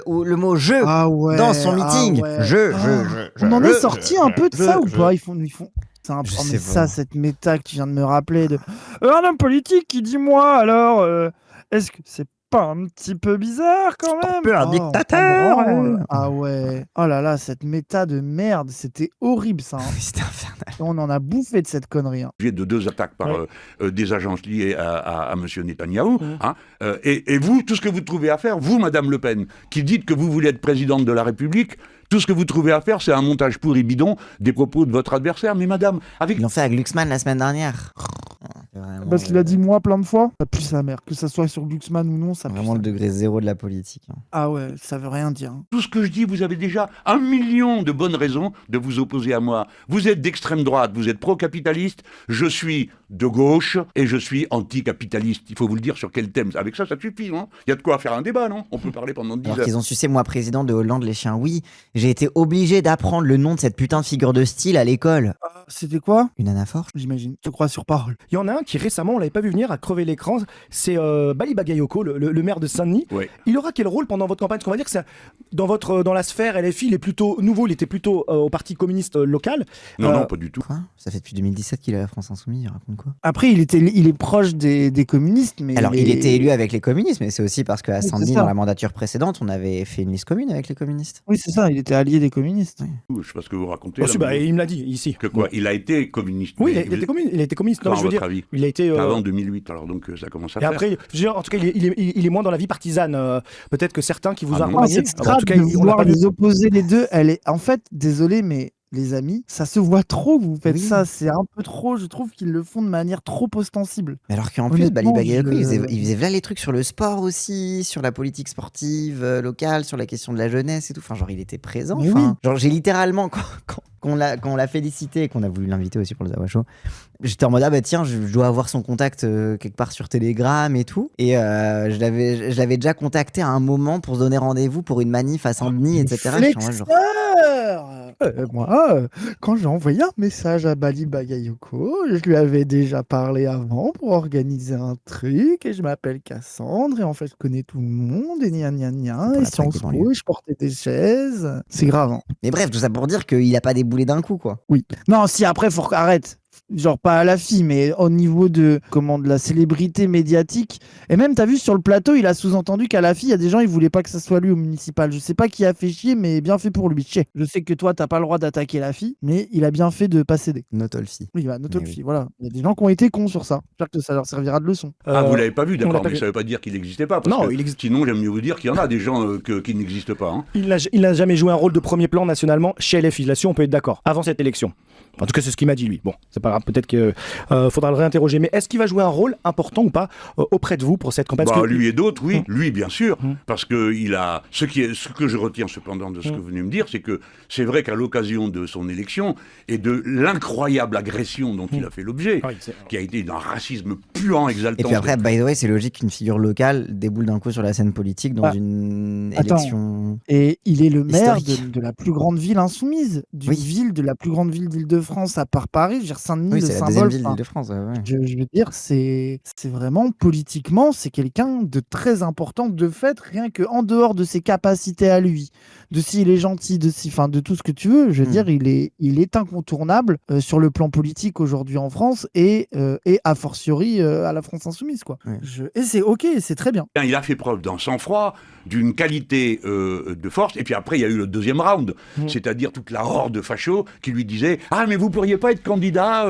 ou le mot je Ah ouais, dans son meeting. ah ouais. Je. On en est sorti un peu de ça ou pas? Ils font. C'est un Je oh, sais mais pas. ça, cette méta que tu viens de me rappeler de un homme politique qui dit moi alors est-ce que c'est pas un petit peu bizarre quand même? peu un Oh, dictateur, on s'en branle. Ah ouais. Oh là là, cette méta de merde, c'était horrible ça. Hein. C'était infernal. On en a bouffé de cette connerie. Hein. de 2 attaques par des agences liées à M. Netanyahou. Hein, et vous, tout ce que vous trouvez à faire, vous, Madame Le Pen, qui dites que vous voulez être présidente de la République, tout ce que vous trouvez à faire, c'est un montage pourri bidon des propos de votre adversaire. Mais madame, avec... Ils l'ont fait avec Glucksmann la semaine dernière. Vraiment, Parce qu'il a dit moi plein de fois. Ça pue sa mère. Que ça soit sur Glucksmann ou non, ça pue. Vraiment le degré zéro de la politique. Hein. Ah ouais, ça veut rien dire. Hein. tout ce que je dis, vous avez déjà 1 million de bonnes raisons de vous opposer à moi. Vous êtes d'extrême droite, vous êtes pro-capitaliste, je suis de gauche et je suis anticapitaliste. Il faut vous le dire sur quel thème. Avec ça, ça suffit, non? Il y a de quoi faire un débat, non? On peut parler pendant 10 Alors heures. qu'ils ont sucé moi président de Hollande les chiens. Oui, j'ai été obligé d'apprendre le nom de cette putain de figure de style à l'école. C'était quoi? Une anaphore. J'imagine. Je crois sur parole. Il y en a un qui récemment, on l'avait pas vu venir, a crevé l'écran. C'est Bali Bagayoko, le maire de Saint-Denis. Ouais. Il aura quel rôle pendant votre campagne? Parce qu'on va dire que c'est dans la sphère LFI, il est plutôt nouveau. Il était plutôt au parti communiste local. Non, non, pas du tout. Quoi? Ça fait depuis 2017 qu'il est à la France Insoumise, il raconte quoi? Après, il est proche des communistes, mais Alors, il était élu avec les communistes, mais c'est aussi parce qu'à Oui, c'est Saint-Denis, ça. dans la mandature précédente, on avait fait une liste commune avec les communistes. Oui, c'est ça. Il était allié des communistes. Je sais pas ce que vous racontez. Oh, là, si, bah, mais- il me l'a dit ici. Que quoi? Il a été communiste. Oui, mais il a été communiste. Non, Enfin, mais je à veux votre dire, avis. il a été. Avant 2008, alors donc ça commence à Et faire. après, je veux dire, en tout cas, il est moins dans la vie partisane. Peut-être que certains qui vous Ah ont non. Ah, accompagné. cette en strate tout cas, de on l'a vouloir pas vu. les opposer les deux, elle est en fait, désolé, mais les amis, ça se voit trop que vous faites Oui. ça. C'est un peu trop. Je trouve qu'ils le font de manière trop ostensible. Mais alors qu'en plus, Bali Honnêtement, Bagayoko, je- il faisait là les trucs sur le sport aussi, sur la politique sportive locale, sur la question de la jeunesse et tout. Enfin, genre, il était présent. Mais Enfin, genre, j'ai littéralement, quand on l'a félicité et qu'on a voulu l'inviter aussi pour le Zawa Show, j'étais en mode, ah bah tiens, je dois avoir son contact quelque part sur Telegram et tout. Et je l'avais déjà contacté à un moment pour se donner rendez-vous pour une manif à Saint-Denis, etc. J'étais en mode, genre, Moi, quand j'ai envoyé un message à Bali Bagayoko, je lui avais déjà parlé avant pour organiser un truc et je m'appelle Cassandre et en fait je connais tout le monde et gna gna gna Pour et la Sciences traque des Po et je portais des chaises. C'est grave. Hein. Mais bref, tout ça pour dire qu'il a pas déboulé d'un coup, quoi. Oui. Non, si après faut arrête. Genre pas à la fille, mais au niveau de la célébrité médiatique. Et même, t'as vu sur le plateau, il a sous-entendu qu'à la fille, il y a des gens, ils voulaient pas que ça soit lui au municipal. Je sais pas qui a fait chier, mais bien fait pour lui. Chier. Je sais que toi, t'as pas le droit d'attaquer la fille, mais il a bien fait de pas céder. Not all fille. Oui, bah, notre Mais oui. fille, voilà. Il y a des gens qui ont été cons sur ça. J'espère que ça leur servira de leçon. Ah, vous l'avez pas vu, on l'a d'accord, pas mais vu. ça veut pas dire qu'il n'existait pas. Parce Non, que il existe. Sinon, j'aime mieux vous dire qu'il y en a des gens qui n'existent pas. Hein. Il n'a jamais joué un rôle de premier plan nationalement chez LFI. Là-dessus, on peut être d'accord. Avant cette élection. En tout cas, c'est ce qu'il m'a dit, lui. Bon, c'est pas pas grave, peut-être qu'il faudra le réinterroger. Mais est-ce qu'il va jouer un rôle important ou pas auprès de vous pour cette campagne? Lui et d'autres, oui. Lui, bien sûr. Parce que il a... Ce que je retiens cependant de ce que vous venez me dire, c'est que c'est vrai qu'à l'occasion de son élection et de l'incroyable agression dont il a fait l'objet, qui a été d'un racisme puant, exaltant... Et puis après, by the way, c'est logique qu'une figure locale déboule d'un coup sur la scène politique dans une élection... Et il est le maire historique. de la plus grande ville insoumise, d'une ville de la plus grande ville d'Île-de-France à part Paris. Je veux dire, Saint-Denis, Oui, le c'est la symbole. deuxième ville d'Île-de-France. Ouais. Je veux dire, c'est vraiment politiquement, c'est quelqu'un de très important de fait, rien que en dehors de ses capacités à lui, de s'il est gentil, de tout ce que tu veux. Je veux dire, il est incontournable sur le plan politique aujourd'hui en France et a fortiori à la France insoumise, quoi. Ouais. Et c'est ok, c'est très bien. Il a fait preuve d'un sang-froid, d'une qualité de force, et puis après il y a eu le deuxième round, c'est-à-dire toute la horde facho qui lui disait « Ah mais vous pourriez pas être candidat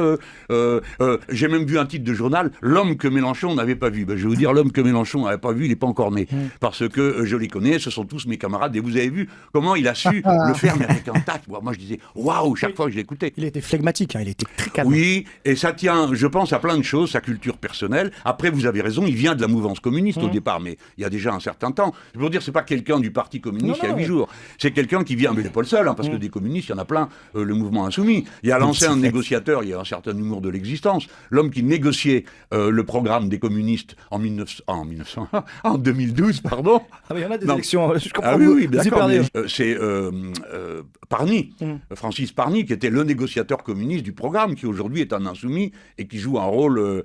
j'ai même vu un titre de journal, l'homme que Mélenchon n'avait pas vu. Ben, je vais vous dire, l'homme que Mélenchon n'avait pas vu, il n'est pas encore né, parce que je les connais, ce sont tous mes camarades, et vous avez vu comment il a su le faire, mais avec un tact. Moi je disais « Waouh » chaque fois que je l'écoutais. Il était flegmatique, il était très calme. Oui, et ça tient, je pense, à plein de choses, sa culture personnelle. Après, vous avez raison, il vient de la mouvance communiste au départ, mais il y a déjà un certain temps. Je veux dire, c'est pas quelqu'un du parti communiste il y a 8 jours. C'est quelqu'un qui vient, mais il n'est pas le seul, parce que des communistes, il y en a plein, le mouvement insoumis. Il y a l'ancien négociateur, il y a un certain humour de l'existence. L'homme qui négociait le programme des communistes en 2012, pardon. Ah, mais il y en a des élections, je comprends. Ah oui, vous y d'accord. perdez. C'est Parny, Francis Parny, qui était le négociateur communiste du programme, qui aujourd'hui est un insoumis et qui joue un rôle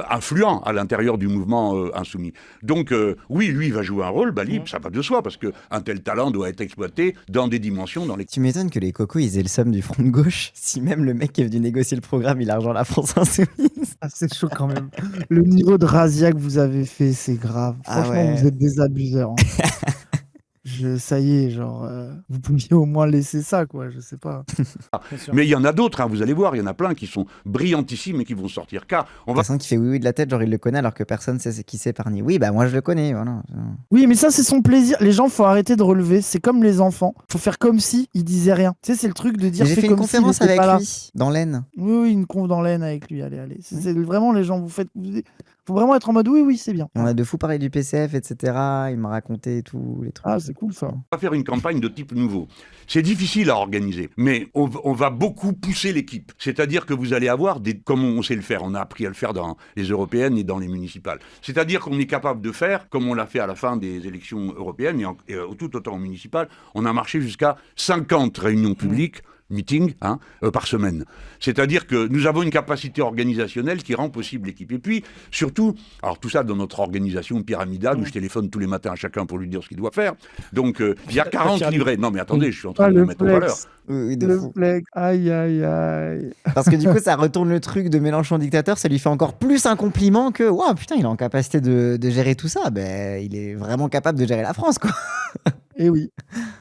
influent à l'intérieur du mouvement insoumis. Donc oui, lui va jouer un rôle, libre, ça va de soi, parce qu'un tel talent doit être exploité dans des dimensions dans lesquelles... Tu m'étonnes que les cocos, ils aient le somme du front de gauche, si même le mec qui est venu négocier le programme, il a rejoint la France insoumise. Ah, c'est chaud quand même. Le niveau de razzia que vous avez fait, c'est grave. Franchement, vous êtes des abuseurs. Ça y est, genre, vous pouviez au moins laisser ça, quoi, je sais pas. Mais il y en a d'autres, vous allez voir, il y en a plein qui sont brillantissimes et qui vont sortir. Car on va... Personne qui fait oui de la tête, genre il le connaît alors que personne sait qui c'est Parny. Oui, moi je le connais, voilà. Oui, mais ça c'est son plaisir. Les gens, faut arrêter de relever. C'est comme les enfants. Faut faire comme si ils disaient rien. Tu sais, c'est le truc de dire. J'ai fait une conférence avec lui dans l'Aisne. Oui, une conf dans l'Aisne avec lui. Allez. C'est vraiment les gens. Faut vraiment être en mode oui, c'est bien. On a de fou parlé du PCF, etc. Il m'a raconté tous les trucs. Ah, c'est cool ça. On va faire une campagne de type nouveau. C'est difficile à organiser, mais on va beaucoup pousser l'équipe. C'est-à-dire que vous allez avoir comme on sait le faire, on a appris à le faire dans les européennes et dans les municipales. C'est-à-dire qu'on est capable de faire, comme on l'a fait à la fin des élections européennes et tout autant aux municipales, on a marché jusqu'à 50 réunions publiques, meeting par semaine. C'est-à-dire que nous avons une capacité organisationnelle qui rend possible l'équipe. Et puis, surtout, alors tout ça dans notre organisation pyramidale, où je téléphone tous les matins à chacun pour lui dire ce qu'il doit faire. Donc, il y a 40 livrets. Non, mais attendez, je suis en train de le mettre en valeur. Oui, de fou. Aïe, aïe, aïe. Parce que du coup, ça retourne le truc de Mélenchon dictateur, ça lui fait encore plus un compliment que, waouh, putain, il est en capacité de gérer tout ça. Ben, il est vraiment capable de gérer la France, quoi. Et oui.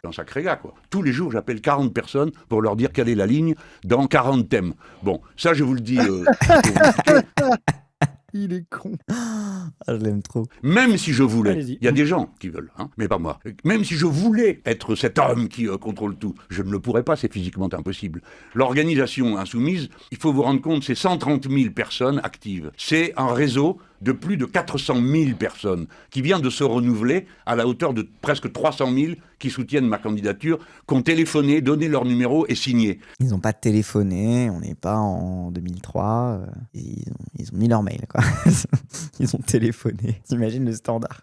Un sacré gars, quoi. Tous les jours, j'appelle 40 personnes pour leur dire quelle est la ligne dans 40 thèmes. Bon, ça, je vous le dis. Il est con. Ah, je l'aime trop. Même si je voulais, Allez-y. il y a des gens qui veulent, mais pas moi. Même si je voulais être cet homme qui contrôle tout, je ne le pourrais pas, c'est physiquement impossible. L'organisation insoumise, il faut vous rendre compte, c'est 130 000 personnes actives. C'est un réseau de plus de 400 000 personnes qui vient de se renouveler à la hauteur de presque 300 000 qui soutiennent ma candidature, qui ont téléphoné, donné leur numéro et signé. Ils n'ont pas téléphoné, on n'est pas en 2003. Ils ont mis leur mail, quoi. Ils ont téléphoné. T'imagines le standard.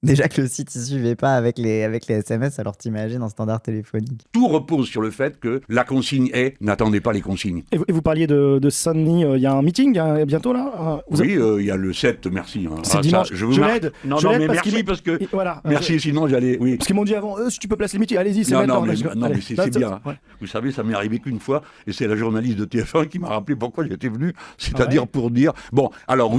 Déjà que le site, il suivait pas avec les SMS, alors t'imagines un standard téléphonique. Tout repose sur le fait que la consigne est « n'attendez pas les consignes ». Et vous parliez de Saint-Denis, il y a un meeting bientôt là Oui, il y a le 7, merci. C'est dimanche, ça, je l'aide. Non, je non, l'aide mais parce merci parce que... Voilà. Merci, sinon j'allais... Oui. Parce qu'ils m'ont dit avant, si tu peux placer le meeting, allez-y, c'est Non, maintenant. mais c'est bien. Ouais. Vous savez, ça m'est arrivé qu'une fois, et c'est la journaliste de TF1 qui m'a rappelé pourquoi j'étais venu, c'est-à-dire pour dire... Bon, alors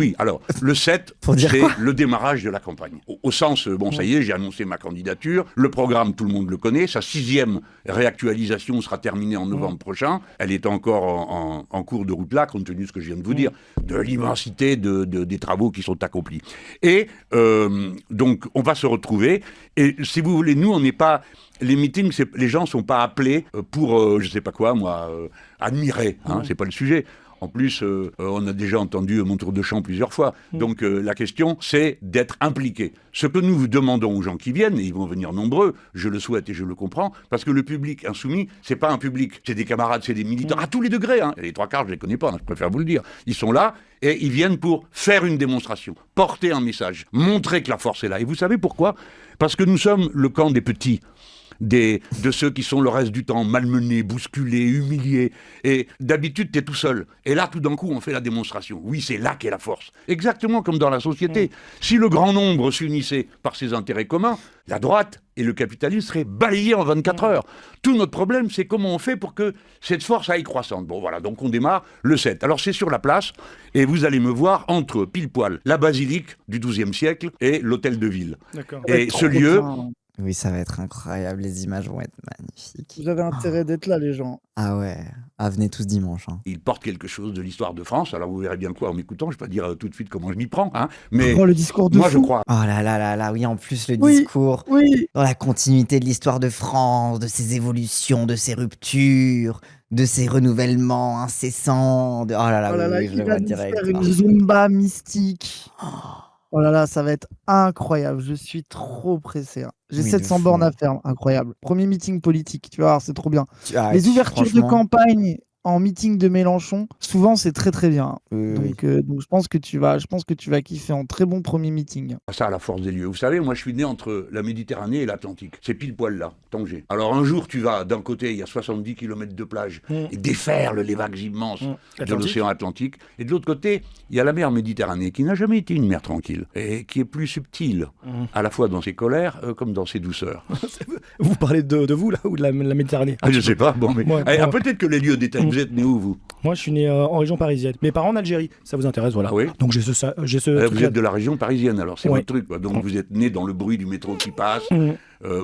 le 7, c'est le démarrage de la campagne. Au sens, ça y est, j'ai annoncé ma candidature, le programme, tout le monde le connaît, sa 6e réactualisation sera terminée en novembre prochain, elle est encore en cours de route là, compte tenu de ce que je viens de vous dire, de l'immensité des travaux qui sont accomplis. Et donc, on va se retrouver, et si vous voulez, nous, on n'est pas... Les meetings, les gens ne sont pas appelés pour, je ne sais pas quoi, moi, admirer, c'est pas le sujet. En plus, on a déjà entendu mon tour de chant plusieurs fois. Donc la question, c'est d'être impliqué. Ce que nous vous demandons aux gens qui viennent, et ils vont venir nombreux, je le souhaite et je le comprends, parce que le public insoumis, c'est pas un public, c'est des camarades, c'est des militants, à tous les degrés. Hein. Les trois quarts, je les connais pas, hein, je préfère vous le dire. Ils sont là et ils viennent pour faire une démonstration, porter un message, montrer que la force est là. Et vous savez pourquoi ? Parce que nous sommes le camp des petits. De ceux qui sont le reste du temps malmenés, bousculés, humiliés. Et d'habitude, tu es tout seul. Et là, tout d'un coup, on fait la démonstration. Oui, c'est là qu'est la force. Exactement comme dans la société. Si le grand nombre s'unissait par ses intérêts communs, la droite et le capitalisme seraient balayés en 24 heures. Tout notre problème, c'est comment on fait pour que cette force aille croissante. Bon, voilà, donc on démarre le 7. Alors, c'est sur la place, et vous allez me voir entre, pile poil, la basilique du XIIe siècle et l'hôtel de ville. D'accord. Et ce lieu... Oui, ça va être incroyable, les images vont être magnifiques. Vous avez intérêt d'être là, les gens. Ah ouais, venez tous dimanche. Hein. Il porte quelque chose de l'histoire de France. Alors vous verrez bien quoi en m'écoutant. Je ne vais pas dire tout de suite comment je m'y prends. Hein, mais le discours de moi, fou. je crois. Oh là là là là, oui, en plus le Oui, discours, Oui, dans la continuité de l'histoire de France, de ses évolutions, de ses ruptures, de ses renouvellements incessants. Oh là là, oh là là, oui, je il le va vois nous direct. faire une là. Zumba mystique. Oh là là, ça va être incroyable. Je suis trop pressé. Hein. J'ai Oui, de 700 fou. bornes à faire. Incroyable. Premier meeting politique, tu vas voir, c'est trop bien. Ah, Les ouvertures de franchement, campagne en meeting de Mélenchon, souvent c'est très très bien. oui, oui. Donc je pense que tu vas kiffer un très bon premier meeting. Ça, à la force des lieux. Vous savez, moi, je suis né entre la Méditerranée et l'Atlantique. C'est pile poil là, Tanger. Alors, un jour, tu vas, d'un côté, il y a 70 km de plage et déferlent les vagues immenses de Atlantique. l'océan Atlantique. Et de l'autre côté, il y a la mer Méditerranée, qui n'a jamais été une mer tranquille et qui est plus subtile, à la fois dans ses colères comme dans ses douceurs. Vous parlez de vous, là, ou de la Méditerranée? Je sais pas, bon, mais Ouais, allez, ouais. peut-être que les lieux détaillent. Vous êtes né où, vous? Moi, je suis né en région parisienne. Mes parents en Algérie, ça vous intéresse, voilà. Ah oui. Donc j'ai ce Vous truc-là. êtes de la région parisienne, alors c'est Ouais. votre truc. Quoi. Donc vous êtes né dans le bruit du métro qui passe. Mm.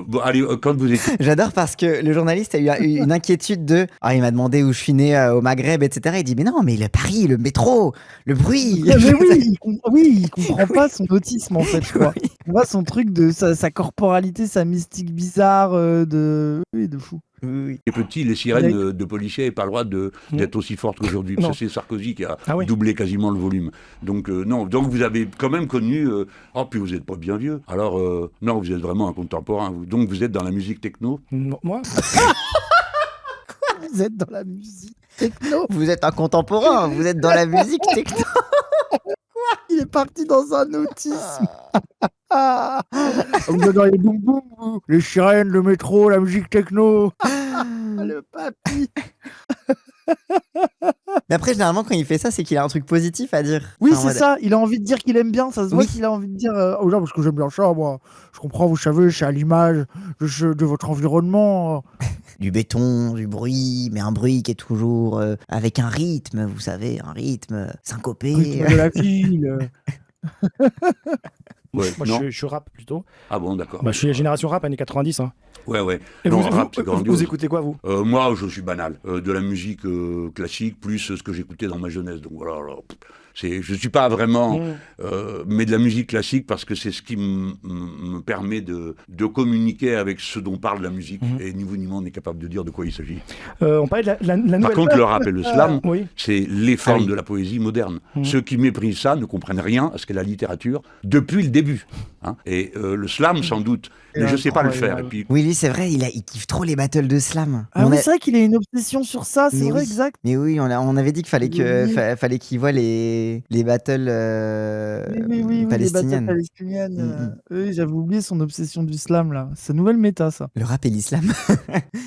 Bon, allez, quand vous étiez... J'adore parce que le journaliste a eu une inquiétude de « Ah, il m'a demandé où je suis né au Maghreb, etc. » Il dit « Mais non, mais le Paris, le métro, le bruit. » Mais oui, il comprend pas son autisme en fait, je crois. On voit son truc de sa corporalité, sa mystique bizarre de fou. Oui. Les petits, les sirènes de policiers n'avaient pas le droit d'être aussi fortes qu'aujourd'hui. Parce Non. que c'est Sarkozy qui a Ah oui. doublé quasiment le volume. Donc non, donc vous avez quand même connu... Oh, puis vous n'êtes pas bien vieux. Alors, non, vous êtes vraiment un contemporain. Donc vous êtes dans la musique techno. Non, moi Vous êtes dans la musique techno. Vous êtes un contemporain, vous êtes dans la musique techno. Il est parti dans un autisme. Vous êtes dans les boum boum, vous. Les sirènes, le métro, la musique techno. Le papy. Mais après, généralement, quand il fait ça, c'est qu'il a un truc positif à dire. Oui, Enfin, en c'est mode- ça. Il a envie de dire qu'il aime bien. Ça se voit Oui. qu'il a envie de dire aux gens parce que j'aime bien ça, moi. Je comprends, vous savez, c'est à l'image de votre environnement. Du béton, du bruit, mais un bruit qui est toujours avec un rythme, vous savez, un rythme syncopé. Rythme de la ville. Ouais, Moi, non. je suis rap plutôt. Ah bon, d'accord. Bah, je suis la génération rap, années 90. Hein. Ouais. Et Non, vous, rap, c'est vous grandiose. écoutez quoi, vous? Moi, je suis banal. De la musique classique, plus ce que j'écoutais dans ma jeunesse. Donc voilà, alors, je ne suis pas vraiment... mais de la musique classique, parce que c'est ce qui me permet de communiquer avec ce dont parle la musique. Et ni vous ni moi, on est capable de dire de quoi il s'agit. On parlait de la nouvelle... Par contre, le rap et le slam, Oui. c'est les formes oui. de la poésie moderne. Ceux qui méprisent ça ne comprennent rien à ce qu'est la littérature depuis le début. Hein. Et le slam, sans doute. Mais je ne sais pas le faire. Et puis, Oui, lui, c'est vrai, il kiffe trop les battles de slam. Ah On oui, a- c'est vrai qu'il a une obsession sur ça, c'est Mais vrai, oui. exact. Mais oui, on avait dit qu'il fallait Oui. fallait qu'il voit les battles Oui, les batailles palestiniennes. palestiniennes. Oui, j'avais oublié son obsession du slam, là. C'est une nouvelle méta, ça. Le rap et l'islam.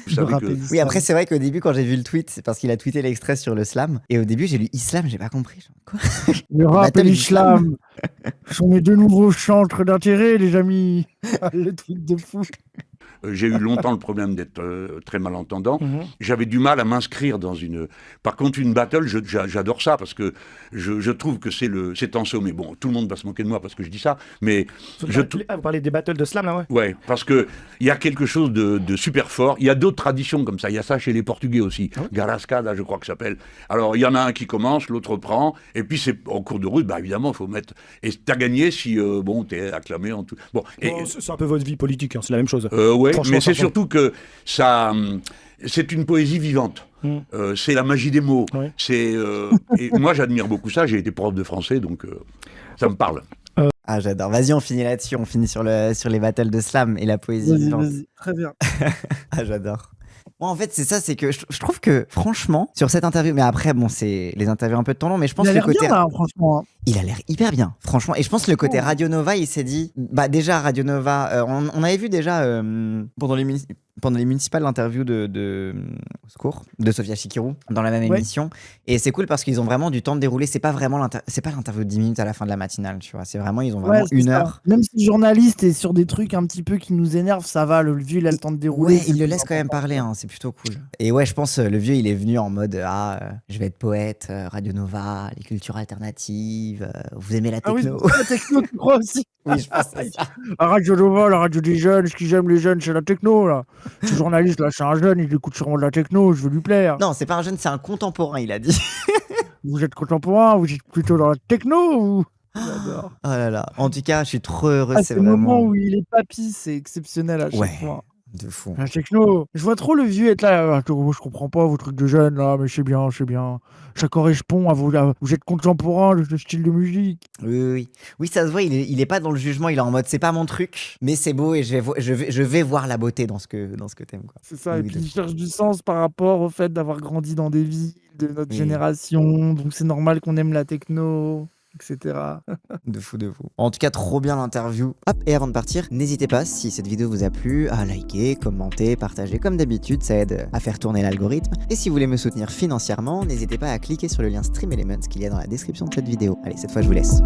vous savez rap et que... l'islam. Oui, après, c'est vrai qu'au début, quand j'ai vu le tweet, c'est parce qu'il a tweeté l'extrait sur le slam. Et au début, j'ai lu islam, j'ai pas compris. Genre, quoi? Le rap et Battle l'islam sont mes deux nouveaux centres d'intérêt, les amis. Le truc de fou. J'ai eu longtemps le problème d'être très malentendant. J'avais du mal à m'inscrire dans une... Par contre, une battle, j'adore ça, parce que je trouve que c'est en sommet. Bon, tout le monde va se moquer de moi parce que je dis ça, mais... Vous parlez des battles de slam, là, ouais? Ouais, parce que il y a quelque chose de super fort. Il y a d'autres traditions comme ça. Il y a ça chez les Portugais aussi. Garascada, je crois que ça s'appelle. Alors, il y en a un qui commence, l'autre prend, et puis c'est en cours de route, bah évidemment, il faut mettre... Et t'as gagné si, t'es acclamé en tout... Bon, et... Bon, c'est un peu votre vie politique, hein, c'est la même chose. Ouais, Franchement, mais c'est franchement. surtout que ça, c'est une poésie vivante. c'est la magie des mots. Ouais. Et moi, j'admire beaucoup ça. J'ai été prof de français, donc ça me parle. Ah, j'adore. Vas-y, on finit là-dessus. On finit sur les battles de slam et la poésie Vas-y, vivante. vas-y. Très bien. Ah, j'adore. Moi, en fait, c'est ça, c'est que je trouve que, franchement, sur cette interview, mais après, bon, c'est les interviews un peu de temps long, mais je pense Il a que le l'air côté. bien, là, franchement. hein. Il a l'air hyper bien, franchement. Et je pense que le côté Radio Nova, il s'est dit. Bah, déjà, Radio Nova, on avait vu déjà pendant les municipales l'interview au secours, de Sofia Chikirou dans la même Ouais. émission. Et c'est cool parce qu'ils ont vraiment du temps de dérouler. C'est pas vraiment c'est pas l'interview de 10 minutes à la fin de la matinale, tu vois. C'est vraiment, ils ont vraiment Ouais, c'est une ça. heure. Même si le journaliste est sur des trucs un petit peu qui nous énervent, ça va, le vieux il a le temps de dérouler. Ouais, c'est il le plus laisse quand même important. parler, hein, c'est plutôt cool. Et ouais, je pense le vieux, il est venu en mode je vais être poète, Radio Nova, les cultures alternatives, vous aimez la Ah oui, techno. la techno, tu crois aussi. Oui, je pense que c'est ça. La radio Nova, la radio des jeunes, ce qui j'aime les jeunes, c'est la techno, là. Ce journaliste, là, c'est un jeune, il écoute sûrement de la techno, je veux lui plaire. Non, c'est pas un jeune, c'est un contemporain, il a dit. Vous êtes contemporain, vous êtes plutôt dans la techno ou... J'adore. Oh là là. En tout cas, je suis trop heureux, Ah, c'est ce moment vraiment où il est papy, c'est exceptionnel à chaque Ouais. fois. de fou. La techno. Je vois trop le vieux être là. Je comprends pas vos trucs de jeunes là, mais je sais bien, je sais bien. Ça correspond à vous êtes contemporain, le style de musique. Oui, oui, oui. Oui, ça se voit, il est pas dans le jugement, il est en mode c'est pas mon truc, mais c'est beau et je vais voir la beauté dans ce que t'aimes, quoi. C'est ça. Oui, Et oui, puis de il cherche du sens par rapport au fait d'avoir grandi dans des villes de notre Oui. génération. Donc c'est normal qu'on aime la techno, etc. De fou, de fou. En tout cas, trop bien l'interview. Hop, et avant de partir, n'hésitez pas, si cette vidéo vous a plu, à liker, commenter, partager. Comme d'habitude, ça aide à faire tourner l'algorithme. Et si vous voulez me soutenir financièrement, n'hésitez pas à cliquer sur le lien Stream Elements qu'il y a dans la description de cette vidéo. Allez, cette fois, je vous laisse.